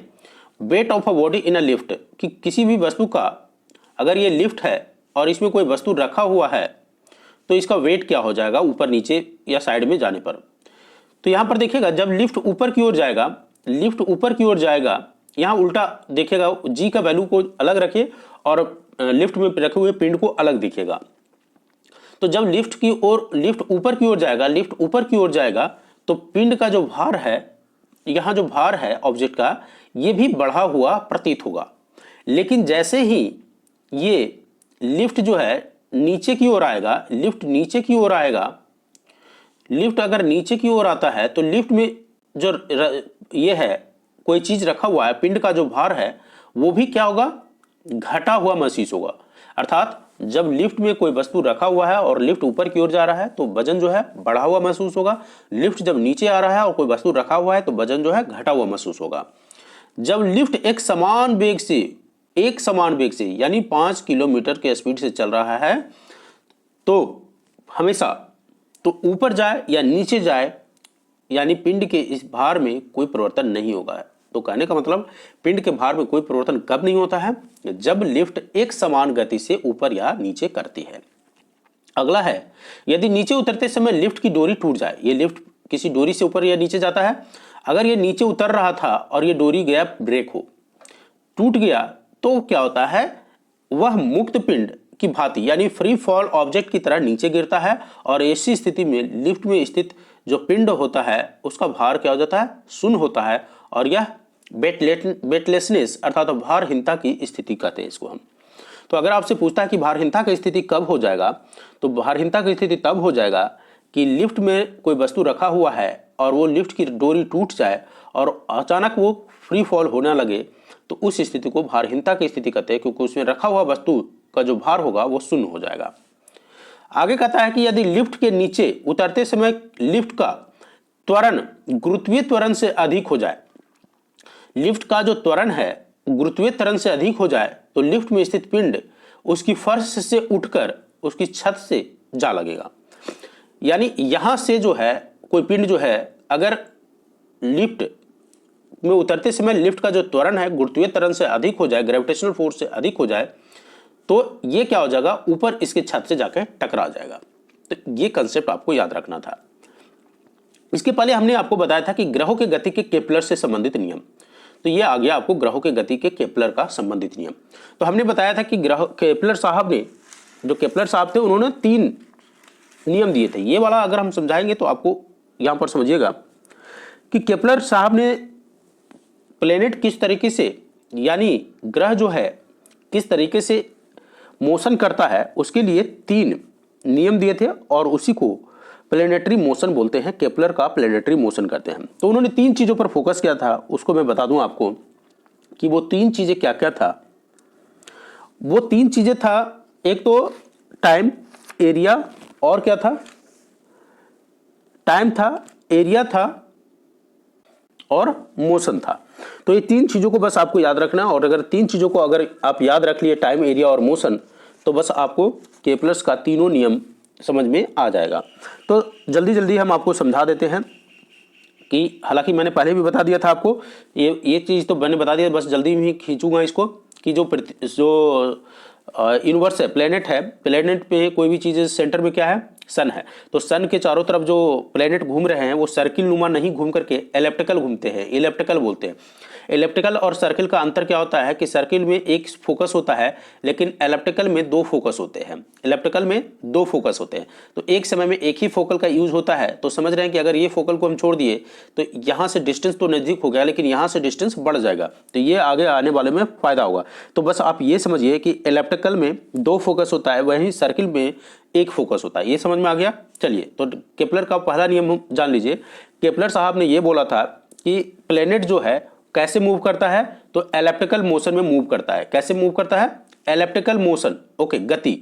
Speaker 1: weight of a body in a lift, कि किसी भी वस्तु का, अगर ये लिफ्ट है और इसमें कोई वस्तु रखा हुआ है तो इसका वेट क्या हो जाएगा ऊपर नीचे या साइड में जाने पर। तो यहां पर देखिएगा, जब लिफ्ट ऊपर की ओर जाएगा, लिफ्ट ऊपर की ओर जाएगा, यहां उल्टा देखिएगा, जी का वैल्यू को अलग रखिए और लिफ्ट में रखे हुए पिंड को अलग दिखेगा। तो जब लिफ्ट ऊपर की ओर जाएगा, लिफ्ट ऊपर की ओर जाएगा तो पिंड का जो भार है, यहां जो भार है ऑब्जेक्ट का, ये भी बढ़ा हुआ प्रतीत होगा। लेकिन जैसे ही ये लिफ्ट जो है नीचे की ओर आएगा, लिफ्ट नीचे की ओर आएगा, लिफ्ट अगर नीचे की ओर आता है तो लिफ्ट में जो ये है कोई चीज रखा हुआ है, पिंड का जो भार है वो भी क्या होगा, घटा हुआ महसूस होगा। अर्थात जब लिफ्ट में कोई वस्तु रखा हुआ है और लिफ्ट ऊपर की ओर जा रहा है तो वजन जो है बढ़ा हुआ महसूस होगा। लिफ्ट जब नीचे आ रहा है और कोई वस्तु रखा हुआ है तो वजन जो है घटा हुआ महसूस होगा। जब लिफ्ट एक समान वेग से यानी 5 किलोमीटर के स्पीड से चल रहा है तो हमेशा तो ऊपर जाए या नीचे जाए, यानी पिंड के इस भार में कोई परिवर्तन नहीं होगा। तो कहने का मतलब पिंड के भार में कोई परिवर्तन कब नहीं होता है, जब लिफ्ट एक समान गति से ऊपर या नीचे करती है। अगला है, यदि नीचे उतरते समय लिफ्ट की डोरी टूट जाए, ये लिफ्ट किसी डोरी से ऊपर या नीचे जाता है, अगर ये नीचे उतर रहा था और ये डोरी गया ब्रेक हो, टूट गया, तो क्या होता है, वह मुक्त पिंड की भांति यानी फ्री फॉल ऑब्जेक्ट की तरह नीचे गिरता है और ऐसी स्थिति में लिफ्ट में स्थित जो पिंड होता है उसका भार क्या हो जाता है, शून्य होता है, और यह वेटलेसनेस अर्थात भारहीनता की स्थिति कहते हैं इसको हम। तो अगर आपसे पूछता है कि भारहीनता की स्थिति कब हो जाएगा, तो भारहीनता की स्थिति तब हो जाएगा कि लिफ्ट में कोई वस्तु रखा हुआ है और वो लिफ्ट की डोरी टूट जाए और अचानक वो फ्री फॉल होने लगे, तो उस स्थिति को भारहीनता की स्थिति कहते हैं, क्योंकि उसमें रखा हुआ वस्तु का जो भार होगा वो शून्य हो जाएगा। आगे कहता है कि यदि लिफ्ट के नीचे उतरते समय लिफ्ट का त्वरण गुरुत्वीय त्वरण से अधिक हो जाए, लिफ्ट का जो त्वरण है गुरुत्वीय त्वरण से अधिक हो जाए, तो लिफ्ट में स्थित पिंड उसकी फर्श से उठकर उसकी छत से जा लगेगा। यानी यहां से जो है कोई पिंड जो है, अगर लिफ्ट में उतरते समय लिफ्ट का जो त्वरण है गुरुत्वीय त्वरण से अधिक हो जाए, ग्रेविटेशनल फोर्स से अधिक हो जाए, तो ये क्या हो जाएगा, ऊपर इसके छत से जाकर टकरा जाएगा। तो ये कंसेप्ट आपको याद रखना था। इसके पहले हमने आपको बताया था कि ग्रहों के गति के केपलर से संबंधित नियम, तो ये आ गया आपको ग्रहों के गति के केपलर का संबंधित नियम। तो हमने बताया था कि केपलर साहब ने, जो केपलर साहब थे, उन्होंने 3 नियम दिए थे। ये वाला अगर हम समझाएंगे तो आपको यहां पर समझिएगा कि केपलर साहब ने प्लेनेट किस तरीके से, यानी ग्रह जो है किस तरीके से मोशन करता है, उसके लिए 3 नियम दिए थे और उसी को प्लेनेटरी मोशन बोलते हैं। केपलर का प्लेनेटरी मोशन करते हैं। तो उन्होंने 3 चीजों पर फोकस किया था, उसको मैं बता दूं आपको कि वो 3 चीजें क्या क्या था। वो 3 चीजें था, एक तो टाइम, एरिया, और क्या था, टाइम था, एरिया था और मोशन था। तो ये 3 चीजों को बस आपको याद रखना, और अगर 3 चीजों को अगर आप याद रख लिए, टाइम, एरिया और मोशन, तो बस आपको केपलर्स का तीनों नियम समझ में आ जाएगा। तो जल्दी जल्दी हम आपको समझा देते हैं कि हालांकि मैंने पहले भी बता दिया था आपको, ये चीज़ तो मैंने बता दिया, बस जल्दी में ही खींचूंगा इसको कि जो यूनिवर्स है, प्लेनेट पे कोई भी चीज़ सेंटर में क्या है, सन है। तो सन के चारों तरफ जो प्लेनेट घूम रहे हैं वो सर्किल नुमा नहीं घूम करके एलिप्टिकल घूमते हैं, इलिप्टिकल बोलते हैं। एलिप्टिकल और सर्किल का अंतर क्या होता है कि सर्किल में एक फोकस होता है लेकिन एलिप्टिकल में दो फोकस होते हैं। एलिप्टिकल में दो फोकस होते हैं, तो एक समय में एक ही फोकल का यूज होता है। तो समझ रहे हैं कि अगर ये फोकल को हम छोड़ दिए तो यहाँ से डिस्टेंस तो नज़दीक हो गया लेकिन यहाँ से डिस्टेंस बढ़ जाएगा, तो ये आगे आने वाले में फायदा होगा। तो बस आप ये समझिए कि एलिप्टिकल में दो फोकस होता है, वहीं सर्किल में एक फोकस होता है। ये समझ में आ गया। चलिए, तो केपलर का पहला नियम जान लीजिए। केपलर साहब ने ये बोला था कि प्लेनेट जो है कैसे मूव करता है, तो एलिप्टिकल मोशन में मूव करता है। कैसे मूव करता है, एलिप्टिकल मोशन, ओके, गति।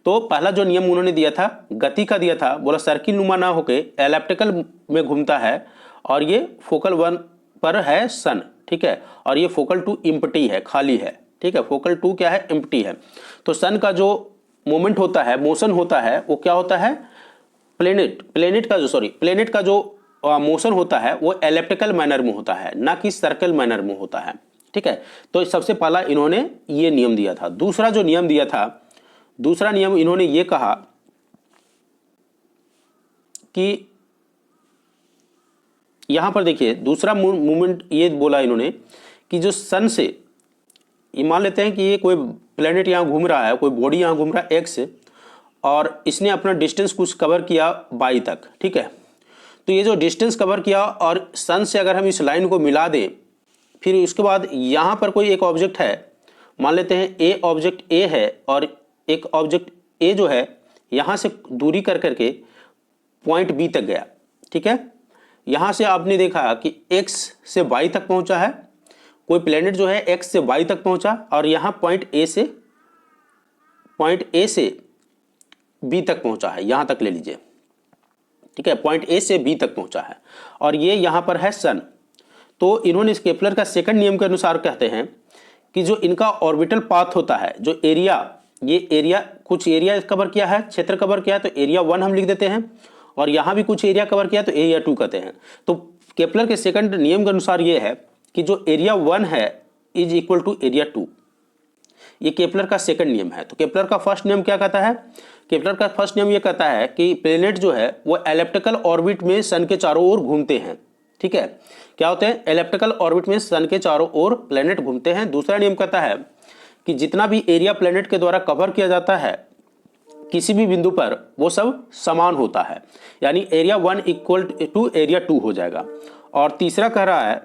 Speaker 1: तो पहला जो नियम उन्होंने दिया था गति का दिया था, बोला सर्किल नुमा ना होके एलिप्टिकल में घूमता है और ये फोकल 1 पर है सन, ठीक है, और ये फोकल 2 इम्प्टी है, खाली है, ठीक है। फोकल 2 क्या है, इम्प्टी है। तो सन का जो मोमेंट होता है, मोशन होता है, वो क्या होता है, प्लेनेट का जो मोशन होता है वो एलिप्टिकल मैनर में होता है, ना कि सर्कल मैनर में होता है, ठीक है। तो सबसे पहला इन्होंने ये नियम दिया था। दूसरा जो नियम दिया था, दूसरा नियम इन्होंने ये कहा कि यहां पर देखिए दूसरा मूवमेंट ये बोला इन्होंने कि जो सन से, ये मान लेते हैं कि ये कोई प्लेनेट यहां घूम रहा है, कोई बॉडी यहां घूम रहा है एक्स, और इसने अपना डिस्टेंस कुछ कवर किया वाई तक, ठीक है। तो ये जो डिस्टेंस कवर किया और सन से अगर हम इस लाइन को मिला दें, फिर उसके बाद यहाँ पर कोई एक ऑब्जेक्ट है, मान लेते हैं ए ऑब्जेक्ट ए है और एक ऑब्जेक्ट ए जो है यहाँ से दूरी कर करके पॉइंट बी तक गया, ठीक है। यहाँ से आपने देखा कि एक्स से वाई तक पहुँचा है, कोई प्लेनेट जो है एक्स से वाई तक पहुँचा और यहाँ पॉइंट ए से बी तक पहुँचा है, यहाँ तक ले लीजिए, ठीक है, पॉइंट ए से बी तक पहुंचा है और ये यहां पर है सन। तो इन्होंने इस केपलर का सेकंड नियम के अनुसार कहते हैं कि जो इनका ऑर्बिटल पाथ होता है, जो एरिया, ये एरिया, कुछ एरिया कवर किया है, क्षेत्र कवर किया है, तो एरिया 1 हम लिख देते हैं, और यहां भी कुछ एरिया कवर किया तो एरिया 2 कहते हैं। तो केपलर के सेकंड नियम के अनुसार ये है कि जो एरिया 1 है इज इक्वल टू एरिया 2, ये केपलर का सेकंड नियम है। तो केपलर का फर्स्ट नियम क्या कहता है, केपलर का फर्स्ट नियम ये कहता है कि प्लेनेट जो है वो एलिप्टिकल ऑर्बिट में सन के चारों ओर घूमते हैं, ठीक है। क्या होते हैं, एलिप्टिकल ऑर्बिट में सन के चारों ओर प्लेनेट घूमते हैं। दूसरा नियम कहता है कि जितना भी एरिया प्लेनेट के द्वारा कवर किया जाता है किसी भी बिंदु पर, वो सब समान होता है, यानी एरिया 1 इक्वल टू एरिया 2 हो जाएगा। और तीसरा कह रहा है,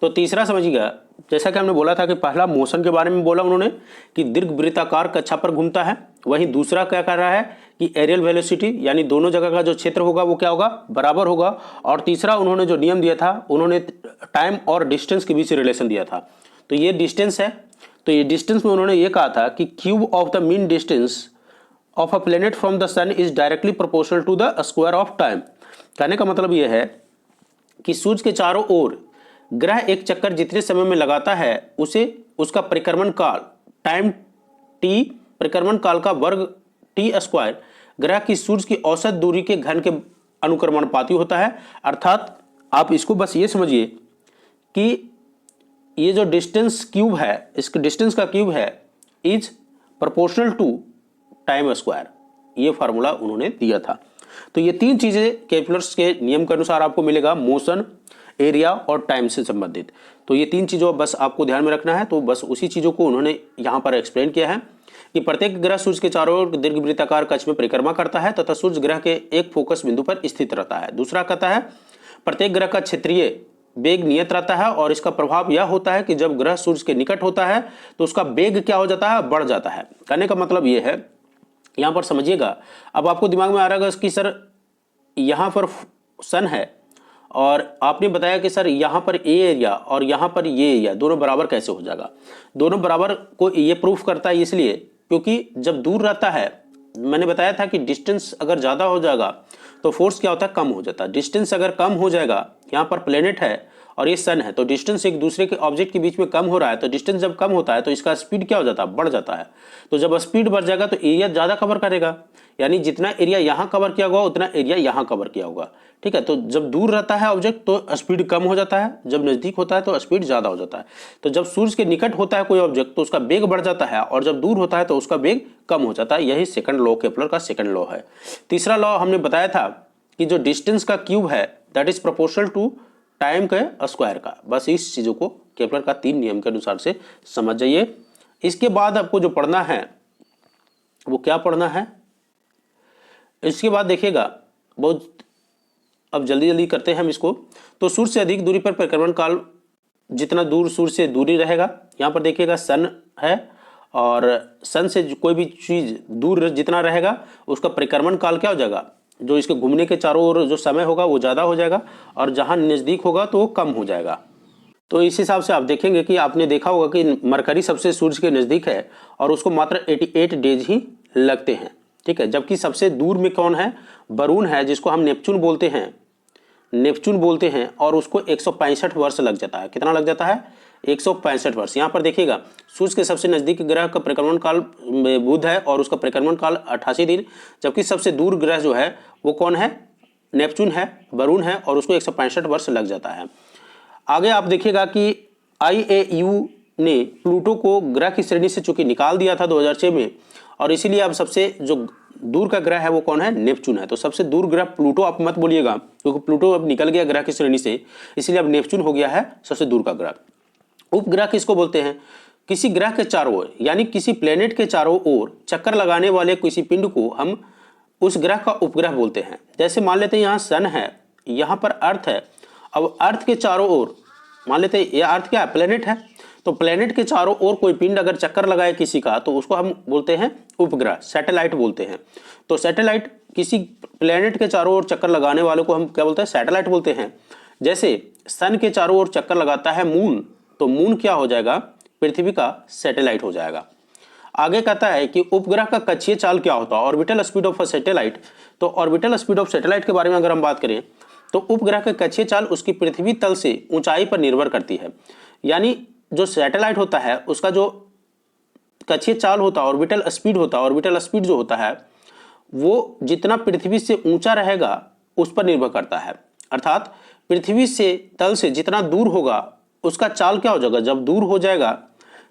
Speaker 1: तो तीसरा समझिएगा, जैसा कि हमने बोला था कि पहला मोशन के बारे में बोला उन्होंने कि दीर्घ वृत्ताकार कक्षा पर घूमता है, वहीं दूसरा क्या कर रहा है कि एरियल वेलोसिटी, यानी दोनों जगह का जो क्षेत्र होगा वो क्या होगा, बराबर होगा। और तीसरा उन्होंने जो नियम दिया था, उन्होंने टाइम और डिस्टेंस के बीच रिलेशन दिया था। तो ये डिस्टेंस है, तो ये डिस्टेंस में उन्होंने ये कहा था कि cube of the mean distance of a planet from the sun is directly proportional to the square of time. कहने का मतलब ये है कि सूर्य के चारों ओर ग्रह एक चक्कर जितने समय में लगाता है उसे उसका परिक्रमण काल टाइम टी, परिक्रमण काल का वर्ग टी स्क्वायर ग्रह की सूर्य की औसत दूरी के घन के अनुक्रमणपाती होता है। अर्थात आप इसको बस ये समझिए कि ये जो डिस्टेंस क्यूब है, इसके डिस्टेंस का क्यूब है is proportional to time square, ये फार्मूला उन्होंने दिया था। तो ये तीन चीजें केपलर्स के नियम के अनुसार आपको मिलेगा, मोशन, एरिया और टाइम से संबंधित। तो ये तीन चीज़ों बस आपको ध्यान में रखना है। तो बस उसी चीज़ों को उन्होंने यहाँ पर एक्सप्लेन किया है कि प्रत्येक ग्रह सूर्य के चारों ओर दीर्घवृत्ताकार कक्ष में परिक्रमा करता है तथा सूर्य ग्रह के एक फोकस बिंदु पर स्थित रहता है। दूसरा कहता है प्रत्येक ग्रह का क्षेत्रीय वेग नियत रहता है और इसका प्रभाव यह होता है कि जब ग्रह सूर्य के निकट होता है तो उसका वेग क्या हो जाता है, बढ़ जाता है। कहने का मतलब ये है, यहाँ पर समझिएगा, अब आपको दिमाग में आ रहा है कि सर यहाँ पर सन है और आपने बताया कि सर यहाँ पर ए एरिया और यहाँ पर ये एरिया दोनों बराबर कैसे हो जाएगा। दोनों बराबर को ये प्रूफ करता है इसलिए क्योंकि जब दूर रहता है, मैंने बताया था कि डिस्टेंस अगर ज़्यादा हो जाएगा तो फोर्स क्या होता है, कम हो जाता है। डिस्टेंस अगर कम हो जाएगा, यहाँ पर प्लेनेट है और ये सन है, तो डिस्टेंस एक दूसरे के ऑब्जेक्ट के बीच में कम हो रहा है, तो डिस्टेंस जब कम होता है तो इसका स्पीड क्या हो जाता है, बढ़ जाता है। तो जब स्पीड बढ़ जाएगा तो एरिया ज़्यादा कवर करेगा, यानी जितना एरिया यहाँ कवर किया होगा उतना एरिया यहाँ कवर किया होगा, ठीक है। तो जब दूर रहता है ऑब्जेक्ट तो स्पीड कम हो जाता है, जब नज़दीक होता है तो स्पीड ज़्यादा हो जाता है। तो जब सूर्य के निकट होता है कोई ऑब्जेक्ट तो उसका वेग बढ़ जाता है, और जब दूर होता है तो उसका वेग कम हो जाता है। यही सेकंड लॉ, केपलर का सेकंड लॉ है। तीसरा लॉ हमने बताया था कि जो डिस्टेंस का क्यूब है that is proportional to time के स्क्वायर का। बस इस चीज़ों को केपलर का 3 नियम के अनुसार से समझ जाइए। इसके बाद आपको जो पढ़ना है वो क्या पढ़ना है, इसके बाद देखिएगा बहुत, अब जल्दी जल्दी करते हैं हम इसको। तो सूर्य से अधिक दूरी पर परिक्रमण काल, जितना दूर सूर्य से दूरी रहेगा, यहाँ पर देखिएगा सन है और सन से कोई भी चीज़ दूर जितना रहेगा उसका परिक्रमण काल क्या हो जाएगा, जो इसके घूमने के चारों ओर जो समय होगा वो ज़्यादा हो जाएगा, और जहाँ नज़दीक होगा तो वो कम हो जाएगा। तो इस हिसाब से आप देखेंगे कि आपने देखा होगा कि मरकरी सबसे सूर्य के नज़दीक है और उसको मात्र 88 डेज ही लगते हैं, ठीक है। जबकि सबसे दूर में कौन है, वरुण है, जिसको हम नेपच्यून बोलते हैं, नेपच्यून बोलते हैं, और उसको 165 वर्ष लग जाता है। कितना लग जाता है, 165 वर्ष। यहाँ पर देखिएगा सूर्य के सबसे नज़दीक ग्रह का परिक्रमण काल बुध है और उसका परिक्रमण काल 88 दिन, जबकि सबसे दूर ग्रह जो है वो कौन है, नेपच्यून है, वरुण है, और उसको 165 वर्ष लग जाता है। आगे आप देखिएगा कि IAU ने प्लूटो को ग्रह की श्रेणी से चूंकि निकाल दिया था 2006 में, और इसीलिए अब सबसे जो दूर का ग्रह है वो कौन है, नेपच्यून है। तो सबसे दूर ग्रह प्लूटो आप मत बोलिएगा, क्योंकि प्लूटो अब निकल गया ग्रह की श्रेणी से, इसलिए अब नेपच्यून हो गया है सबसे दूर का ग्रह। उपग्रह किसको बोलते हैं, किसी ग्रह के चारों ओर यानी किसी प्लेनेट के चारों ओर चक्कर लगाने वाले किसी पिंड को हम उस ग्रह का उपग्रह बोलते हैं। जैसे मान लेते हैं यहाँ सन है, यहाँ पर अर्थ है, अब अर्थ के चारों ओर मान लेते हैं ये अर्थ क्या है, प्लेनेट है, तो प्लेनेट के चारों ओर कोई पिंड अगर चक्कर लगाए किसी का तो उसको हम बोलते हैं उपग्रह, सैटेलाइट बोलते हैं। तो सैटेलाइट किसी प्लेनेट के चारों ओर चक्कर लगाने वाले को हम क्या बोलते हैं, सैटेलाइट बोलते हैं। जैसे सन के चारों ओर चक्कर लगाता है मून, तो मून क्या हो जाएगा, पृथ्वी का सैटेलाइट हो जाएगा। आगे कहता है कि उपग्रह का कक्षीय चाल क्या होता है, orbital speed of a satellite. तो ऑर्बिटल स्पीड ऑफ सैटेलाइट के बारे में अगर हम बात करें तो उपग्रह के कक्षीय चाल उसकी पृथ्वी तल से ऊंचाई पर निर्भर करती है। यानी जो सैटेलाइट होता है उसका जो कक्षीय चाल होता है, ऑर्बिटल स्पीड होता है, ऑर्बिटल स्पीड जो होता है वो जितना पृथ्वी से ऊंचा रहेगा उस पर निर्भर करता है। अर्थात पृथ्वी से तल से जितना दूर होगा उसका चाल क्या हो जाएगा, जब दूर हो जाएगा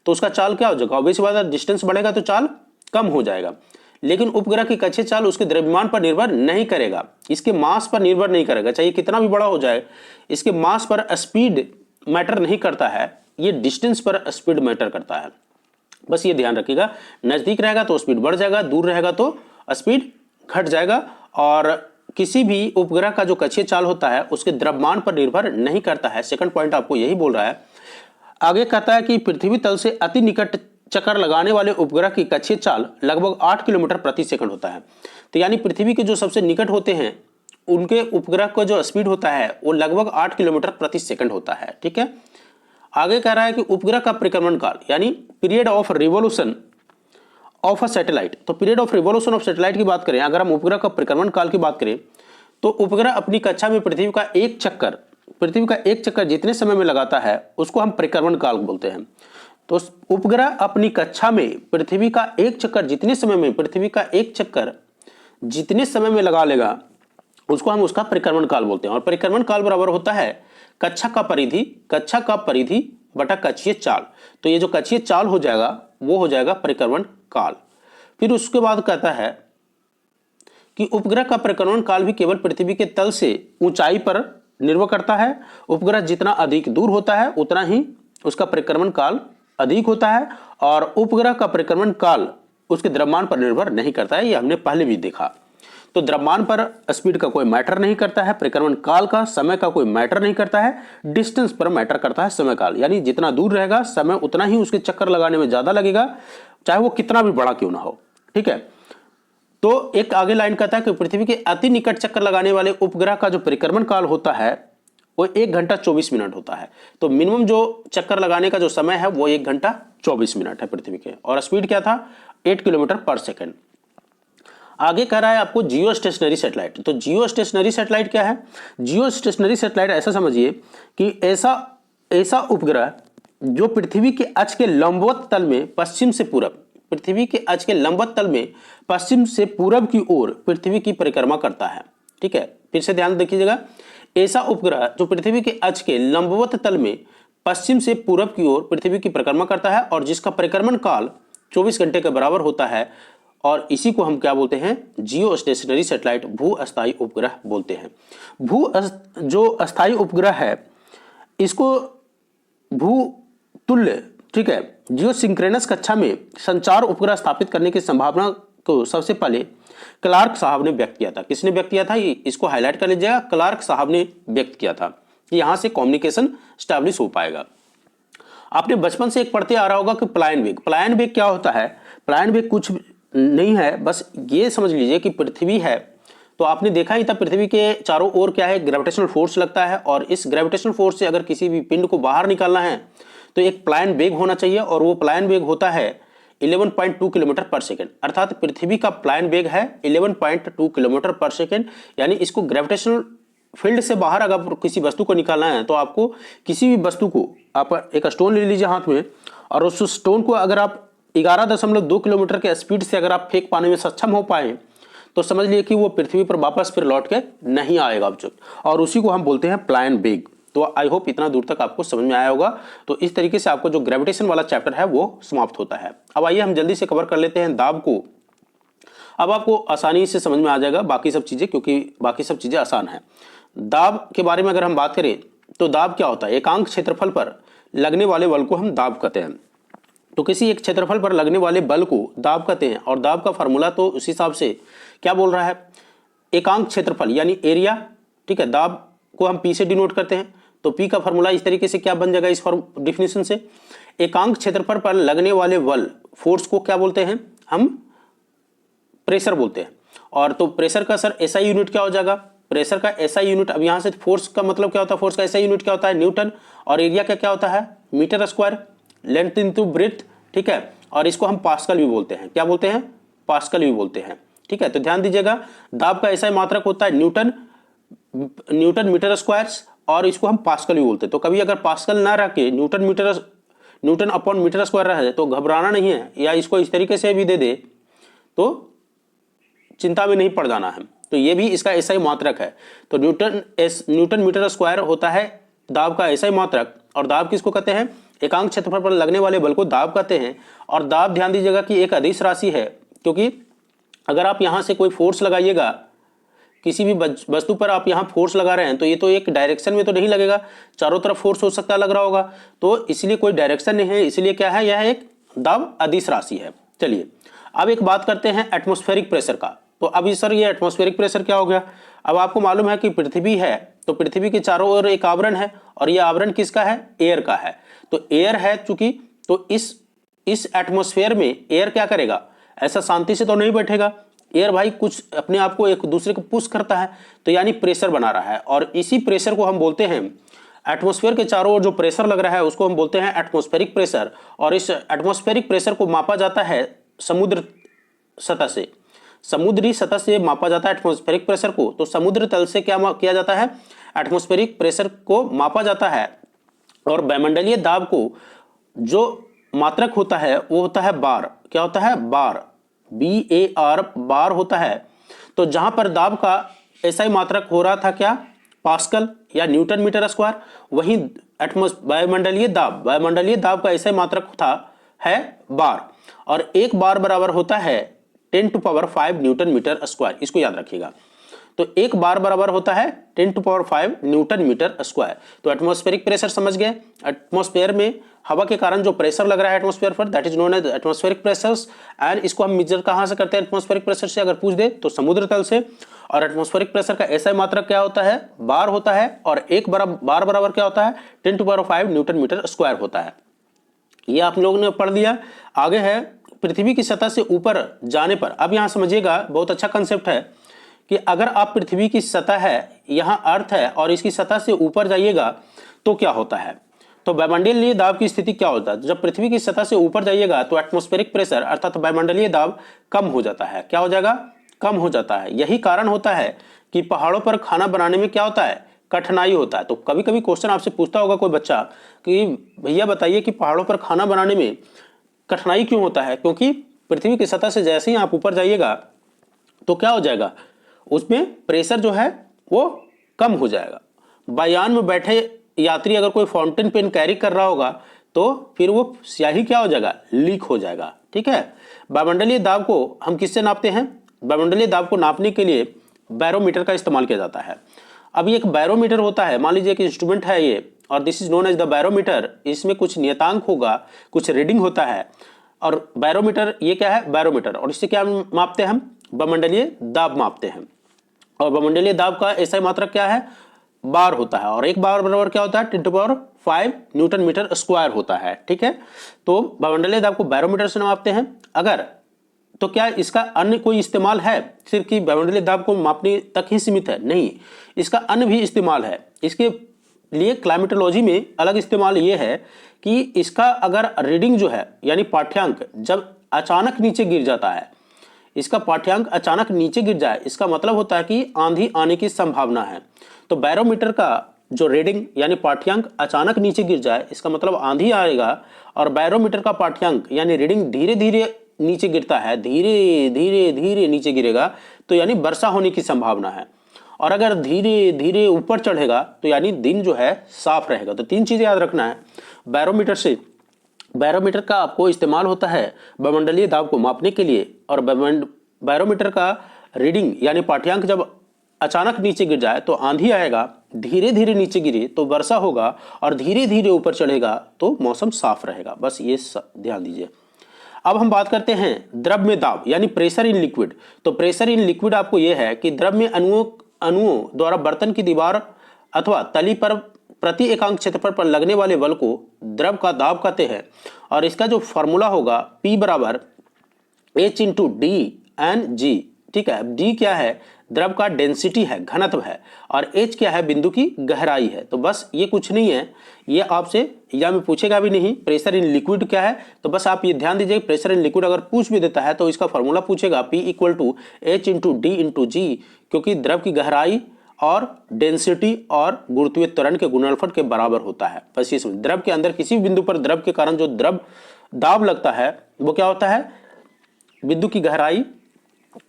Speaker 1: तो उसका चाल क्या हो जाएगा, ऑब्वियस बात है डिस्टेंस बढ़ेगा तो चाल कम हो जाएगा। लेकिन उपग्रह की कक्षीय चाल उसके द्रव्यमान पर निर्भर नहीं करेगा, इसके मास पर निर्भर नहीं करेगा, चाहे कितना भी बड़ा हो जाए, इसके मास पर स्पीड मैटर नहीं करता है, ये डिस्टेंस पर स्पीड मैटर करता है। बस ये ध्यान रखिएगा, नज़दीक रहेगा तो स्पीड बढ़ जाएगा, दूर रहेगा तो स्पीड घट जाएगा। और किसी भी उपग्रह का जो कक्षीय चाल होता है उसके द्रव्यमान पर निर्भर नहीं करता है। सेकंड पॉइंट आपको यही बोल रहा है। आगे कहता है कि पृथ्वी तल से अति निकट चक्कर लगाने वाले उपग्रह की कक्षीय चाल लगभग 8 किलोमीटर प्रति सेकंड होता है। तो यानी पृथ्वी के जो सबसे निकट होते हैं उनके उपग्रह का जो स्पीड होता है वो लगभग 8 किलोमीटर प्रति सेकंड होता है, ठीक है। आगे कह रहा है कि उपग्रह का परिक्रमण काल यानी period of revolution of a satellite. तो period of revolution of satellite की बात करें, अगर हम उपग्रह का परिक्रमण काल की बात करें तो उपग्रह अपनी कक्षा में पृथ्वी का एक चक्कर जितने समय में लगाता है उसको हम परिक्रमण काल बोलते हैं। तो उपग्रह अपनी कक्षा में पृथ्वी का एक चक्कर जितने समय में लगा लेगा उसको हम उसका परिक्रमण काल बोलते हैं। और परिक्रमण काल बराबर होता है कक्षा का परिधि बटा कक्षीय चाल। तो ये जो कक्षीय चाल हो जाएगा वो हो जाएगा परिक्रमण काल। फिर उसके बाद कहता है कि उपग्रह का परिक्रमण काल भी केवल पृथ्वी के तल से ऊंचाई पर निर्भर करता है। उपग्रह जितना अधिक दूर होता है उतना ही उसका परिक्रमण काल अधिक होता है, और उपग्रह का परिक्रमण काल उसके द्रव्यमान पर निर्भर नहीं करता है। ये हमने पहले भी देखा। तो द्रव्यमान पर स्पीड का कोई मैटर नहीं करता है, परिक्रमण काल का समय का कोई मैटर नहीं करता है, डिस्टेंस पर मैटर करता है समय काल। यानी जितना दूर रहेगा समय उतना ही उसके चक्कर लगाने में ज्यादा लगेगा, चाहे वो कितना भी बड़ा क्यों ना हो, ठीक है। तो एक आगे लाइन कहता है कि पृथ्वी के अति निकट चक्कर लगाने वाले उपग्रह का जो परिक्रमण काल होता है वो 1 घंटा 24 मिनट होता है। तो मिनिमम जो चक्कर लगाने का जो समय है वो 1 घंटा 24 मिनट है पृथ्वी के, और स्पीड क्या था 8 किलोमीटर पर सेकेंड। आगे कह रहा है आपको जियो स्टेशनरी सैटेलाइट। तो जियो स्टेशनरी सैटेलाइट क्या है? जियो स्टेशनरी सैटेलाइट ऐसा समझिए कि ऐसा उपग्रह जो पृथ्वी के अक्ष के लंबवत तल में पश्चिम से पूरब, पृथ्वी के अक्ष के लंबवत तल में पश्चिम से पूरब की ओर पृथ्वी की परिक्रमा करता है। ठीक है, फिर से ध्यान देखिएगा, ऐसा उपग्रह जो पृथ्वी के अक्ष के लंबवत तल में पश्चिम से पूरब की ओर पृथ्वी की परिक्रमा करता है और जिसका परिक्रमण काल 24 घंटे के बराबर होता है, और इसी को हम क्या बोलते हैं? जियो स्टेशनरी सैटेलाइट, भू अस्थायी उपग्रह बोलते हैं। जो अस्थायी उपग्रह है इसको भू तुल्य, ठीक है, जियो सिंक्रोनस कक्षा में संचार उपग्रह स्थापित करने की संभावना को सबसे पहले क्लार्क साहब ने व्यक्त किया था। किसने व्यक्त किया था? इसको हाईलाइट कर लीजिएगा, क्लार्क साहब ने व्यक्त किया था कि यहां से कम्युनिकेशन स्टैब्लिश हो पाएगा। आपने बचपन से एक पढ़ते आ रहा होगा कि पलायन वेग। पलायन वेग क्या होता है? पलायन वेग कुछ नहीं है, बस ये समझ लीजिए कि पृथ्वी है तो आपने देखा ही था पृथ्वी के चारों ओर क्या है? ग्रेविटेशनल फोर्स लगता है, और इस ग्रेविटेशनल फोर्स से अगर किसी भी पिंड को बाहर निकालना है तो एक पलायन वेग होना चाहिए, और वो पलायन वेग होता है 11.2 किलोमीटर पर सेकेंड। अर्थात पृथ्वी का पलायन वेग है 11.2 किलोमीटर पर सेकेंड। यानी इसको ग्रेविटेशनल फील्ड से बाहर अगर किसी वस्तु को निकालना है तो आपको किसी भी वस्तु को, आप एक स्टोन ले लीजिए हाथ में, और उस स्टोन को अगर आप 11.2 किलोमीटर के स्पीड से अगर आप फेंक पाने में सक्षम हो पाए तो समझ लिए कि वो पृथ्वी पर वापस फिर लौट के नहीं आएगा ऑब्जेक्ट, और उसी को हम बोलते हैं पलायन वेग। तो आई होप इतना दूर तक आपको समझ में आया होगा। तो इस तरीके से आपको जो ग्रेविटेशन वाला चैप्टर है वो समाप्त होता है। अब आइए हम जल्दी से कवर कर लेते हैं दाब को। अब आपको आसानी से समझ में आ जाएगा बाकी सब चीजें, क्योंकि बाकी सब चीजें आसान है। दाब के बारे में अगर हम बात करें तो दाब क्या होता है? एकांक क्षेत्रफल पर लगने वाले बल को हम दाब कहते हैं। तो किसी एक क्षेत्रफल पर लगने वाले बल को दाब कहते हैं, और दाब का फार्मूला तो उस हिसाब से क्या बोल रहा है? एकांक क्षेत्रफल यानी एरिया, ठीक है, दाब को हम पी से डिनोट करते हैं। तो पी का फार्मूला इस तरीके से क्या बन जाएगा इस डिफिनेशन से? एकांक क्षेत्रफल पर लगने वाले बल, फोर्स को क्या बोलते हैं? हम प्रेशर बोलते हैं। और तो प्रेशर का सर एसआई यूनिट क्या हो जाएगा? प्रेशर का एसआई यूनिट, अब यहां से फोर्स का मतलब क्या होता है? फोर्स का एसआई यूनिट क्या होता है? न्यूटन। और एरिया का क्या होता है? Metre square, length into breadth, ठीक है। और इसको हम पास्कल भी बोलते हैं। क्या बोलते हैं? पास्कल भी बोलते हैं, ठीक है। तो ध्यान दीजिएगा, दाब का एसआई मात्रक होता है न्यूटन मीटर स्क्वायर्स, और इसको हम पास्कल भी बोलते हैं। तो कभी अगर पास्कल ना रह के न्यूटन अपॉन मीटर स्क्वायर रह जाए तो घबराना नहीं है, या इसको इस तरीके से भी दे दे तो चिंता में नहीं पड़ जाना है। तो ये भी इसका एसआई मात्रक है। तो न्यूटन मीटर स्क्वायर होता है दाब का एसआई मात्रक। और दाब किसको कहते हैं? एकांक क्षेत्रफल पर लगने वाले बल को दाब कहते हैं। और दाब ध्यान दीजिएगा कि एक अदिश राशि है, क्योंकि अगर आप यहां से कोई फोर्स लगाइएगा, किसी भी वस्तु पर आप यहां फोर्स लगा रहे हैं, तो ये तो एक डायरेक्शन में तो नहीं लगेगा, चारों तरफ फोर्स हो सकता है लग रहा होगा, तो इसलिए कोई डायरेक्शन नहीं है, इसलिए क्या है? यह एक दाब अदिश राशि है। चलिए अब एक बात करते हैं एटमॉस्फेरिक प्रेशर का। तो अभी सर ये एटमॉस्फेरिक प्रेशर क्या हो गया? अब आपको मालूम है कि पृथ्वी है, तो पृथ्वी के चारों ओर एक आवरण है, और ये आवरण किसका है? एयर का है। तो एयर है चूंकि, तो इस एटमॉस्फेयर में एयर क्या करेगा? ऐसा शांति से तो नहीं बैठेगा। एयर भाई कुछ अपने आप को एक दूसरे को पुश करता है, तो यानी प्रेशर बना रहा है, और इसी प्रेशर को हम बोलते हैं, एटमॉस्फेयर के चारों ओर जो प्रेशर लग रहा है उसको हम बोलते हैं एटमॉस्फेरिक प्रेशर। और इस एटमॉस्फेरिक प्रेशर को मापा जाता है समुद्र सतह से, समुद्री सतह से मापा जाता है एटमॉस्फेरिक प्रेशर को। तो समुद्र तल से क्या किया जाता है? एटमॉस्फेरिक प्रेशर को मापा जाता है। और वायुमंडलीय दाब को जो मात्रक होता है वो होता है बार। क्या होता है? बार, BAR, बार होता है। तो जहां पर दाब का एसआई मात्रक हो रहा था क्या? पास्कल या न्यूटन मीटर स्क्वायर, वहीं वायुमंडलीय दाब का एसआई मात्रक था है बार, और एक बार बराबर होता है 10⁵ न्यूटन मीटर स्क्वायर। इसको याद रखिएगा। तो एक बार बराबर होता है 10⁵ न्यूटन मीटर स्क्वायर। तो एटमॉस्फेरिक प्रेशर समझ गए। एटमॉस्फेयर में हवा के कारण जो प्रेशर लग रहा है एटमॉस्फेयर पर, that is known as atmospheric pressures. And इसको हम मेजर कहां से करते हैं एटमॉस्फेरिक प्रेशर से? अगर पूछ दे तो समुद्र तल से। और एटमॉस्फेरिक प्रेशर का ऐसा मात्रक क्या होता है? बार होता है। और एक बार बराबर क्या होता है? 10⁵ न्यूटन मीटर स्क्वायर होता है। ये आप लोगों ने पढ़ लिया। आगे है पृथ्वी की सतह से ऊपर जाने पर। अब यहां समझिएगा, बहुत अच्छा कंसेप्ट है कि अगर आप पृथ्वी की सतह है, यहां अर्थ है, और इसकी सतह से ऊपर जाइएगा तो क्या होता है? तो वायुमंडलीय दाब की स्थिति क्या होता है? जब पृथ्वी की सतह से ऊपर जाइएगा तो एटमॉस्फेरिक प्रेशर अर्थात वायुमंडलीय दाब कम हो जाता है। क्या हो जाएगा? कम हो जाता है। यही कारण होता है कि पहाड़ों पर खाना बनाने में क्या होता है, कठिनाई होता है। तो कभी कभी क्वेश्चन आपसे पूछता होगा कोई बच्चा कि भैया बताइए कि पहाड़ों पर खाना बनाने में कठिनाई क्यों होता है? क्योंकि पृथ्वी की सतह से जैसे ही आप ऊपर जाइएगा तो क्या हो जाएगा, उसमें प्रेशर जो है वो कम हो जाएगा। वायुयान में बैठे यात्री अगर कोई फाउंटेन पेन कैरी कर रहा होगा तो फिर वो स्याही क्या हो जाएगा, लीक हो जाएगा। ठीक है। वायुमंडलीय दाब को हम किससे नापते हैं? वायुमंडलीय दाब को नापने के लिए बैरोमीटर का इस्तेमाल किया जाता है। अब ये एक बैरोमीटर होता है, मान लीजिए कि इंस्ट्रूमेंट है ये, और this is known as the barometer. इसमें कुछ नियतांक होगा, कुछ रीडिंग होता है। और बैरोमीटर ये क्या है, बैरोमीटर, और इससे क्या मापते हैं हम, वायुमंडलीय दाब मापते हैं। और वायुमंडलीय दाब का ऐसा मात्रक क्या है, बार होता है, और एक बार बराबर क्या होता है, 10⁵ न्यूटन मीटर स्क्वायर होता है। ठीक है। तो वायुमंडलीय दाब को बैरोमीटर से मापते हैं। अगर तो क्या इसका अन्य कोई इस्तेमाल है, सिर्फ कि वायुमंडलीय दाब को मापने तक ही सीमित है? नहीं, इसका अन्य भी इस्तेमाल है। इसके लिए क्लाइमेटोलॉजी में अलग इस्तेमाल ये है कि इसका अगर रीडिंग जो है यानी पाठ्यांक जब अचानक नीचे गिर जाता है, इसका पाठ्यांक अचानक नीचे गिर जाए, इसका मतलब होता है कि आंधी आने की संभावना है। तो बैरोमीटर का जो रीडिंग यानी पाठ्यांक अचानक नीचे गिर जाए, इसका मतलब आंधी आएगा। और बैरोमीटर का पाठ्यांक यानी रीडिंग धीरे धीरे नीचे गिरता है, धीरे धीरे धीरे नीचे गिरेगा, तो यानी वर्षा होने की संभावना है। और अगर धीरे धीरे ऊपर चढ़ेगा तो यानी दिन जो है साफ रहेगा। तो तीन चीजें याद रखना है बैरोमीटर से। बैरोमीटर का आपको इस्तेमाल होता है वायुमंडलीय दाब को मापने के लिए, और बैरोमीटर का रीडिंग यानी पाठ्यांक जब अचानक नीचे गिर जाए तो आंधी आएगा, धीरे धीरे नीचे गिरे तो वर्षा होगा, और धीरे धीरे ऊपर चढ़ेगा तो मौसम साफ रहेगा। बस ये ध्यान दीजिए। अब हम बात करते हैं द्रव में दाब यानी प्रेशर इन लिक्विड। तो प्रेशर इन लिक्विड आपको यह है कि द्रव में अणुओं द्वारा बर्तन की दीवार अथवा तली पर प्रति एकांक क्षेत्रफल पर लगने वाले बल को द्रव का दाब कहते हैं। और इसका जो फॉर्मूला होगा P बराबर H×D/G। ठीक है। D क्या है, द्रव का डेंसिटी है, घनत्व है, और H क्या है, बिंदु की गहराई है। तो बस ये कुछ नहीं है, ये आपसे एग्जाम में पूछेगा भी नहीं। प्रेशर इन लिक्विड क्या है, तो बस आप ये ध्यान दीजिए, प्रेशर इन लिक्विड अगर पूछ भी देता है तो इसका फॉर्मूला पूछेगा P=H×D/G, क्योंकि द्रव की गहराई और डेंसिटी और गुरुत्वीय त्वरण के गुणनफल के बराबर होता है। बस इसमें द्रव के अंदर किसी भी बिंदु पर द्रव के कारण जो द्रव दाब लगता है वो क्या होता है, बिंदु की गहराई,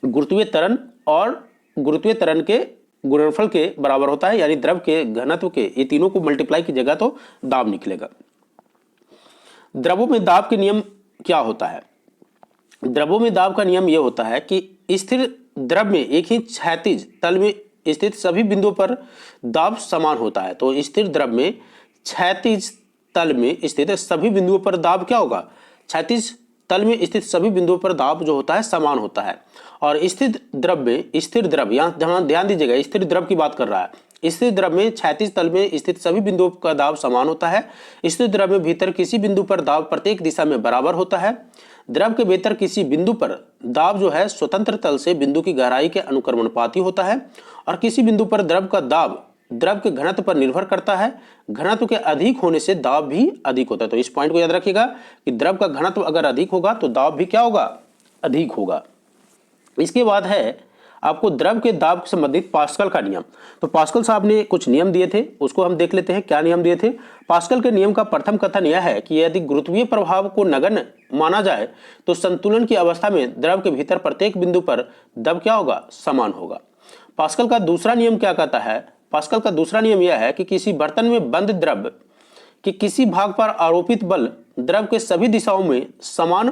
Speaker 1: गुरुत्वीय त्वरण और गुरुत्वीय त्वरण के गुणनफल के बराबर होता है। यानी द्रव के घनत्व के ये तीनों को मल्टीप्लाई कीजिएगा तो दाब निकलेगा। द्रवों में दाब के नियम क्या होता है? द्रवों में दाब का नियम यह होता है कि स्थिर द्रव में एक ही क्षैतिज तल में स्थित सभी बिंदुओं पर दाब समान होता है। तो स्थिर द्रव में क्षैतिज तल में स्थित सभी बिंदुओं पर दाब क्या होगा, क्षैतिज तल में स्थित सभी बिंदुओं पर दाब जो होता है समान होता है। और स्थिर द्रव में, स्थिर द्रव यहाँ ध्यान दीजिएगा, स्थिर द्रव की बात कर रहा है। स्थिर द्रव में क्षैतिज तल में स्थित सभी बिंदुओं का दाब समान होता है। स्थिर द्रव में भीतर किसी बिंदु पर दाब प्रत्येक दिशा में बराबर होता है। द्रव के भीतर किसी बिंदु पर दाब जो है स्वतंत्र तल से बिंदु की गहराई के अनुक्रमणपाती होता है। और किसी बिंदु पर द्रव का दाब द्रव के घनत्व पर निर्भर करता है। घनत्व के अधिक होने से दाब भी अधिक होता है। तो इस पॉइंट को याद रखिएगा कि द्रव का घनत्व अगर अधिक होगा तो दाब भी क्या होगा, अधिक होगा। इसके बाद है आपको द्रव के दाब से संबंधित पास्कल का नियम। तो पास्कल साहब ने कुछ नियम दिए थे, उसको हम देख लेते हैं क्या नियम दिए थे। पास्कल के नियम का प्रथम कथन यह है कि यदि गुरुत्वीय प्रभाव को नगण्य माना जाए तो संतुलन की अवस्था में द्रव के भीतर प्रत्येक बिंदु पर दब क्या होगा, समान होगा। पास्कल का दूसरा नियम क्या कहता है? पास्कल का दूसरा नियम यह है कि किसी बर्तन में बंद द्रव कि किसी भाग पर आरोपित बल द्रव के सभी दिशाओं में समान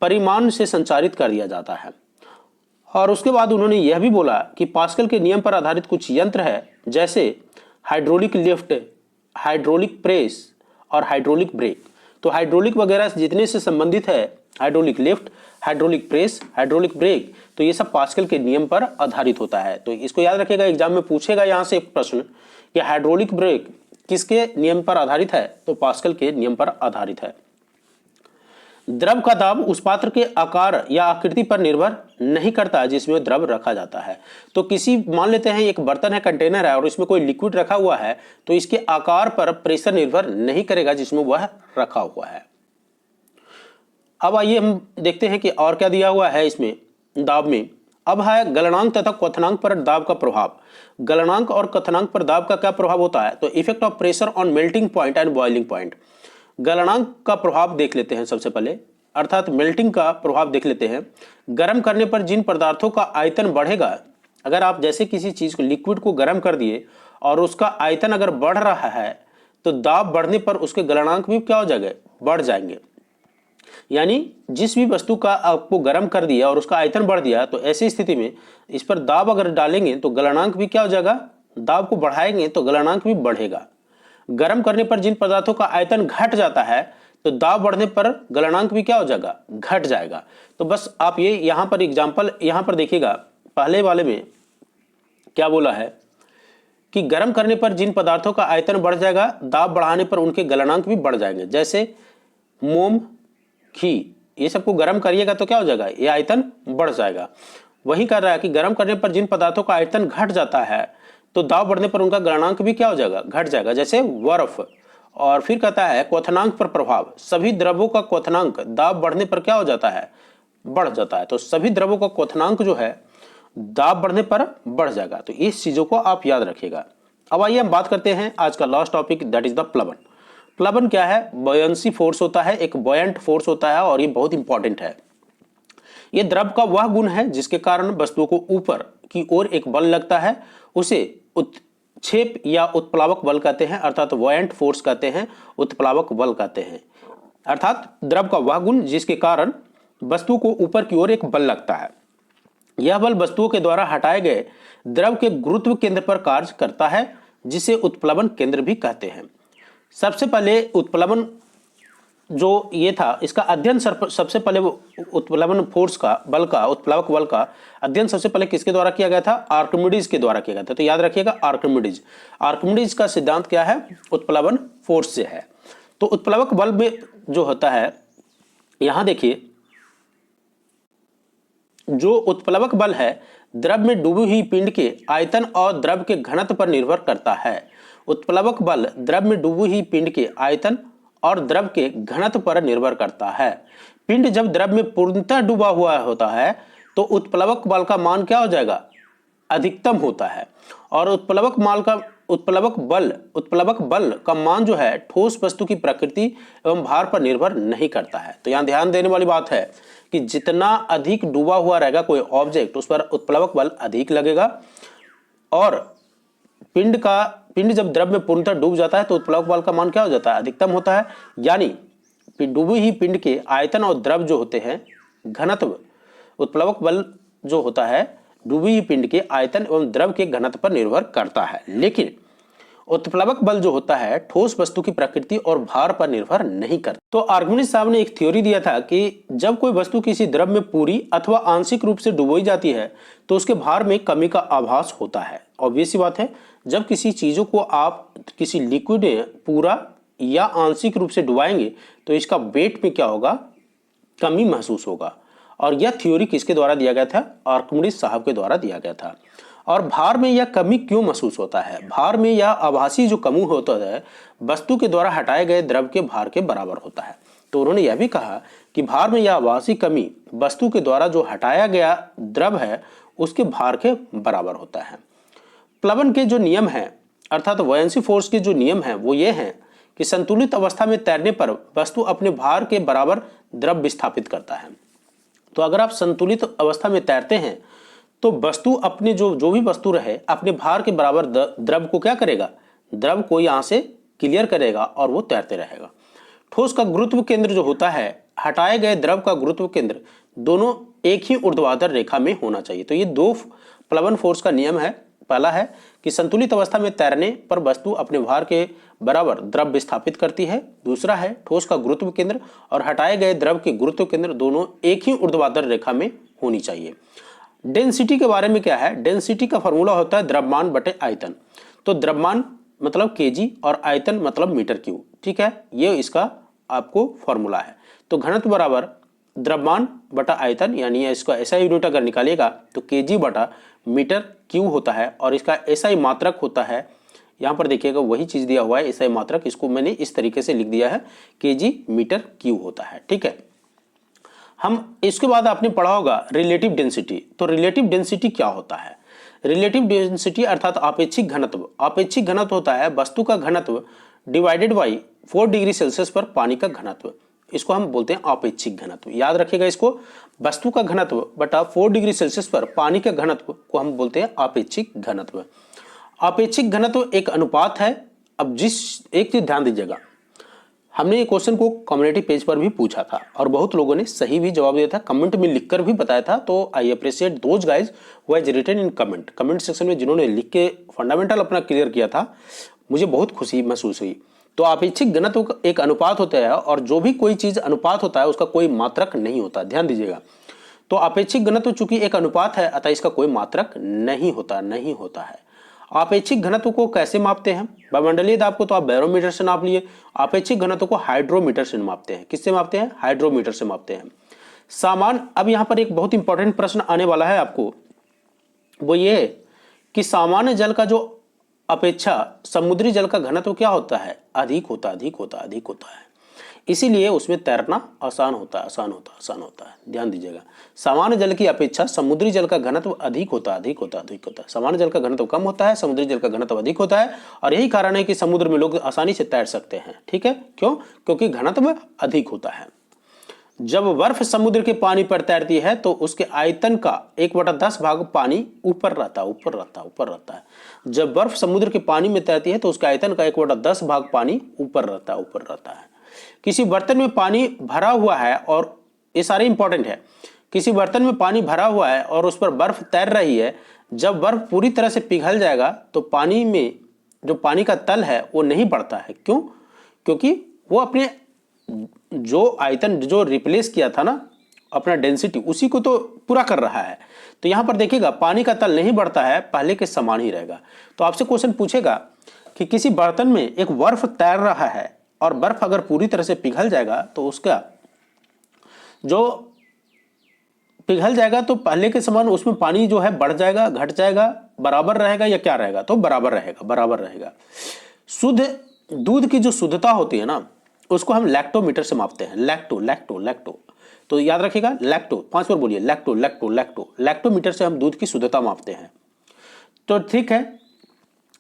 Speaker 1: परिमाण से संचारित कर दिया जाता है। और उसके बाद उन्होंने यह भी बोला कि पास्कल के नियम पर आधारित कुछ यंत्र है, जैसे हाइड्रोलिक लिफ्ट, हाइड्रोलिक प्रेस और हाइड्रोलिक ब्रेक। तो हाइड्रोलिक वगैरह जितने से संबंधित है, hydraulic lift, hydraulic press, hydraulic brake, तो ये सब पास्कल के नियम पर आधारित होता है। तो इसको याद रखिएगा, एग्जाम में पूछेगा यहाँ से एक प्रश्न कि हाइड्रोलिक ब्रेक किसके नियम पर आधारित है, तो पास्कल के नियम पर आधारित है। द्रव का दाब उस पात्र के आकार या आकृति पर निर्भर नहीं करता जिसमें द्रव रखा जाता है। तो किसी, मान लेते हैं एक बर्तन है, कंटेनर है, और इसमें कोई लिक्विड रखा हुआ है, तो इसके आकार पर प्रेशर निर्भर नहीं करेगा जिसमें वह रखा हुआ है। अब आइए हम देखते हैं कि और क्या दिया हुआ है इसमें दाब में। अब है गलनांक तथा क्वथनांक पर दाब का प्रभाव। गलनांक और क्वथनांक पर दाब का क्या प्रभाव होता है? तो effect of pressure on melting point and boiling point. गलनांक का प्रभाव देख लेते हैं सबसे पहले, अर्थात मेल्टिंग का प्रभाव देख लेते हैं। गर्म करने पर जिन पदार्थों का आयतन बढ़ेगा, अगर आप जैसे किसी चीज को, लिक्विड को गर्म कर दिए और उसका आयतन अगर बढ़ रहा है तो दाब बढ़ने पर उसके गलनांक भी क्या हो जाएंगे? बढ़ जाएंगे। यानी जिस भी वस्तु का आपको गर्म कर दिया और उसका आयतन बढ़ दिया, तो ऐसी स्थिति में इस पर दाब अगर डालेंगे तो गलनांक भी क्या हो जाएगा? दाब को बढ़ाएंगे तो गलनांक भी बढ़ेगा। गर्म करने पर जिन पदार्थों का आयतन घट जाता है तो दाब बढ़ने पर गलनांक भी क्या हो जाएगा? घट जाएगा। तो बस आप ये यहां पर एग्जांपल यहां पर देखिएगा, पहले वाले में क्या बोला है कि गर्म करने पर जिन पदार्थों का आयतन बढ़ जाएगा, दाब बढ़ाने पर उनके गलनांक भी बढ़ जाएंगे। जैसे मोम, घी, ये सबको गर्म करिएगा तो क्या हो जाएगा? ये आयतन बढ़ जाएगा। वही कर रहा है कि गर्म करने पर जिन पदार्थों का आयतन घट जाता है तो दाब बढ़ने पर उनका गलनांक भी क्या हो जाएगा? घट जाएगा, जैसे बर्फ। और फिर कहता है क्वथनांक पर प्रभाव। सभी द्रवों का क्वथनांक दाब बढ़ने पर क्या हो जाता है? बढ़ जाता है। तो सभी द्रवों का क्वथनांक जो है दाब बढ़ने पर बढ़ जाएगा। तो इस चीजों को आप याद रखिएगा। अब आइए हम बात करते हैं आज का last topic, that is the प्लवन। प्लवन क्या है? बॉयंसी फोर्स होता है, एक बॉयंट फोर्स होता है और ये बहुत इंपॉर्टेंट है। ये द्रव का वह गुण है जिसके कारण वस्तुओं को ऊपर की ओर एक बल लगता है, उसे उत्क्षेप या उत्प्लावक बल कहते हैं, अर्थात बॉयंट फोर्स कहते हैं, उत्प्लावक बल कहते हैं। अर्थात द्रव का वह गुण जिसके कारण वस्तु को ऊपर की ओर एक बल लगता है। यह बल वस्तुओं के द्वारा हटाए गए द्रव के गुरुत्व केंद्र पर कार्य करता है, जिसे उत्प्लवन केंद्र भी कहते हैं। सबसे पहले उत्प्लवन जो ये था, इसका अध्ययन सबसे पहले उत्प्लवन फोर्स का, बल का, उत्प्लावक बल का अध्ययन सबसे पहले किसके द्वारा किया गया था? आर्किमिडीज के द्वारा किया गया था। तो याद रखिएगा आर्किमिडीज। आर्किमिडीज का सिद्धांत क्या है? उत्प्लवन फोर्स से है। तो उत्प्लावक बल में जो होता है, यहां देखिए, जो उत्प्लवक बल है द्रव में डूबी हुई पिंड के आयतन और द्रव के घनत्व पर निर्भर करता है। उत्प्लवक बल द्रव में डूबी हुई पिंड के आयतन और द्रव के घनत्व पर निर्भर करता है। पिंड जब द्रव में पूर्णतः डूबा हुआ होता है तो उत्प्लवक बल का मान क्या हो जाएगा? अधिकतम होता है। और उत्प्लवक बल का मान जो है ठोस वस्तु की प्रकृति एवं भार पर निर्भर नहीं करता है। तो यहाँ ध्यान देने वाली बात है कि जितना अधिक डूबा हुआ रहेगा कोई ऑब्जेक्ट, उस पर उत्प्लवक बल अधिक लगेगा। और पिंड जब द्रव में पूर्णतः डूब जाता है तो उत्प्लवक बल का मान क्या हो जाता है? अधिकतम होता है। यानी डूबी ही पिंड के आयतन और द्रव जो होते हैं घनत्व, उत्प्लवक बल जो होता है डूबी ही पिंड के आयतन एवं द्रव के घनत्व पर निर्भर करता है। लेकिन उत्प्लवक बल जो होता है ठोस वस्तु की प्रकृति और भार पर निर्भर नहीं करता। तो आर्किमिडीज साहब ने एक थ्योरी दिया था कि जब कोई वस्तु किसी द्रव में पूरी अथवा आंशिक रूप से डुबोई जाती है तो उसके भार में कमी का आभास होता है। ऑब्वियस सी बात है, जब किसी चीजों को आप किसी लिक्विड में पूरा या आंशिक रूप से डुबाएंगे तो इसका वेट में क्या होगा? कमी महसूस होगा। और यह थ्योरी किसके द्वारा दिया गया था? आर्किमिडीज साहब के द्वारा दिया गया था। और भार में यह कमी क्यों महसूस होता है? भार में यह आभासी जो कमी होता है वस्तु के द्वारा हटाए गए द्रव के भार के बराबर होता है। तो उन्होंने यह भी कहा कि भार में यह आभासी कमी वस्तु के द्वारा जो हटाया गया द्रव है उसके भार के बराबर होता है। प्लवन के जो नियम है, अर्थात बॉयंसी फोर्स के जो नियम है वो ये हैं कि संतुलित अवस्था में तैरने पर वस्तु अपने भार के बराबर द्रव विस्थापित करता है। तो अगर आप संतुलित अवस्था में तैरते हैं तो वस्तु अपने जो भी वस्तु रहे अपने भार के बराबर द्रव को क्या करेगा? द्रव को यहां से क्लियर करेगा और वो तैरते रहेगा। ठोस का गुरुत्व केंद्र जो होता है, हटाए गए द्रव का गुरुत्व केंद्र दोनों एक ही ऊर्ध्वाधर रेखा में होना चाहिए। तो ये दो प्लवन फोर्स का नियम है। पहला है कि संतुलित अवस्था में तैरने पर वस्तु अपने भार के बराबर द्रव विस्थापित करती है। दूसरा है ठोस का गुरुत्व केंद्र और हटाए गए द्रव के गुरुत्व केंद्र दोनों एक ही ऊर्ध्वाधर रेखा में होनी चाहिए। डेंसिटी के बारे में क्या है? डेंसिटी का फॉर्मूला होता है द्रव्यमान बटे आयतन। तो द्रव्यमान मतलब केजी और आयतन मतलब मीटर क्यूब। ठीक है, ये इसका आपको फॉर्मूला है। तो घनत्व बराबर द्रव्यमान बटा आयतन, यानी इसका एसआई यूनिट अगर निकालिएगा तो केजी बटा मीटर क्यूब होता है। और इसका एसआई मात्रक होता है, यहाँ पर देखिएगा वही चीज दिया हुआ है एसआई मात्रक, इसको मैंने इस तरीके से लिख दिया है, केजी मीटर क्यूब होता है। ठीक है, हम इसके बाद आपने पढ़ा होगा रिलेटिव डेंसिटी। तो रिलेटिव डेंसिटी क्या होता है? रिलेटिव डेंसिटी अर्थात आपेक्षिक घनत्व। आपेक्षिक घनत्व होता है वस्तु का घनत्व डिवाइडेड बाई 4 डिग्री सेल्सियस पर पानी का घनत्व। इसको हम बोलते हैं आपेक्षिक घनत्व। याद रखिएगा इसको, वस्तु का घनत्व बटा 4 डिग्री सेल्सियस पर पानी का घनत्व को हम बोलते हैं आपेक्षिक घनत्व। आपेक्षिक घनत्व एक अनुपात है। अब एक चीज ध्यान दीजिएगा, हमने ये क्वेश्चन को कम्युनिटी पेज पर भी पूछा था और बहुत लोगों ने सही भी जवाब दिया था, कमेंट में लिखकर भी बताया था। तो I appreciate those guys who has written in comment section में जिन्होंने लिख के फंडामेंटल अपना क्लियर किया था, मुझे बहुत खुशी महसूस हुई। तो आपेक्षिक घनत्व एक अनुपात होता है और जो भी कोई चीज अनुपात होता है उसका कोई मात्रक नहीं होता, ध्यान दीजिएगा। तो आपेक्षिक घनत्व चूंकि एक अनुपात है अतः इसका कोई मात्रक नहीं होता है। आपेक्षिक घनत्व को कैसे मापते हैं? वायुमंडलीय दाब को तो आप बैरोमीटर से नाप लिए, आपेक्षिक घनत्व को हाइड्रोमीटर से मापते हैं। किससे मापते हैं? हाइड्रोमीटर से मापते हैं। सामान्य, अब यहां पर एक बहुत इंपॉर्टेंट प्रश्न आने वाला है आपको, वो ये है कि सामान्य जल का जो अपेक्षा समुद्री जल का घनत्व क्या होता है? अधिक होता है। इसीलिए उसमें तैरना आसान होता है। ध्यान दीजिएगा, सामान्य जल की अपेक्षा समुद्री जल का घनत्व अधिक होता है। सामान्य जल का घनत्व कम होता है, समुद्री जल का घनत्व अधिक होता है और यही कारण है कि समुद्र में लोग आसानी से तैर सकते हैं। ठीक है, क्यों? क्योंकि घनत्व अधिक होता है। जब बर्फ समुद्र के पानी पर तैरती है तो उसके आयतन का 1/10 भाग पानी ऊपर रहता है। जब बर्फ समुद्र के पानी में तैरती है तो उसके आयतन का 1/10 भाग पानी ऊपर रहता है। किसी बर्तन में पानी भरा हुआ है, और ये सारे इंपॉर्टेंट है, किसी बर्तन में पानी भरा हुआ है और उस पर बर्फ तैर रही है। जब बर्फ पूरी तरह से पिघल जाएगा तो पानी में जो पानी का तल है वो नहीं बढ़ता है। क्यों? क्योंकि वो अपने जो आयतन जो रिप्लेस किया था ना, अपना डेंसिटी, उसी को तो पूरा कर रहा है। तो यहां पर देखिएगा पानी का तल नहीं बढ़ता है, पहले के समान ही रहेगा। तो आपसे क्वेश्चन पूछेगा कि किसी बर्तन में एक बर्फ तैर रहा है और बर्फ अगर पूरी तरह से पिघल जाएगा तो उसका जो पिघल जाएगा तो पहले के समान उसमें पानी जो है बढ़ जाएगा, घट जाएगा, बराबर रहेगा या क्या रहेगा? तो बराबर रहेगा। शुद्ध दूध की जो शुद्धता होती है ना, उसको हम लैक्टोमीटर से मापते हैं। लैक्टो तो याद रखिएगा, लैक्टो 5 बार बोलिए, लैक्टोमीटर से हम दूध की शुद्धता मापते हैं। तो ठीक है,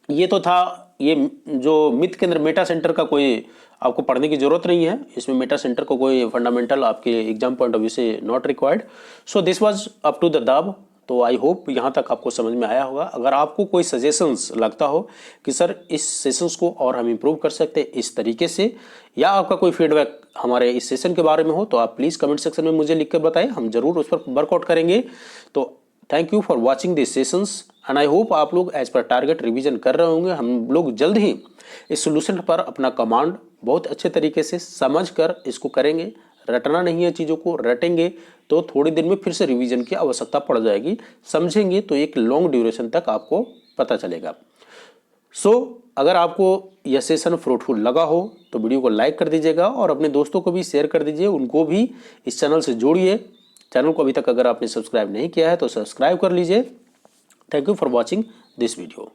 Speaker 1: ये तो था ये जो मिथ के अंदर मेटा सेंटर का कोई आपको पढ़ने की जरूरत नहीं है। इसमें मेटा सेंटर को कोई फंडामेंटल आपके एग्जाम पॉइंट ऑफ व्यू से not required. So this was up to the दाब। तो आई होप यहाँ तक आपको समझ में आया होगा। अगर आपको कोई सजेशंस लगता हो कि सर इस सेशंस को और हम इम्प्रूव कर सकते हैं इस तरीके से, या आपका कोई फीडबैक हमारे इस सेशन के बारे में हो, तो आप प्लीज़ कमेंट सेक्शन में मुझे लिख कर बताएं, हम जरूर उस पर वर्कआउट करेंगे। तो thank you for watching this sessions and I hope आप लोग एज पर टारगेट रिवीजन कर रहे होंगे। हम लोग जल्द ही इस सोल्यूशन पर अपना कमांड बहुत अच्छे तरीके से समझ कर इसको करेंगे। रटना नहीं है, चीज़ों को रटेंगे तो थोड़ी देर में फिर से रिवीजन की आवश्यकता पड़ जाएगी। समझेंगे तो एक लॉन्ग ड्यूरेशन तक आपको पता चलेगा। अगर आपको यह सेशन फ्रूटफुल लगा हो तो वीडियो को लाइक कर दीजिएगा और अपने दोस्तों को भी शेयर कर दीजिए, उनको भी इस चैनल से जोड़िए। चैनल को अभी तक अगर आपने सब्सक्राइब नहीं किया है तो सब्सक्राइब कर लीजिए। Thank you for watching this video.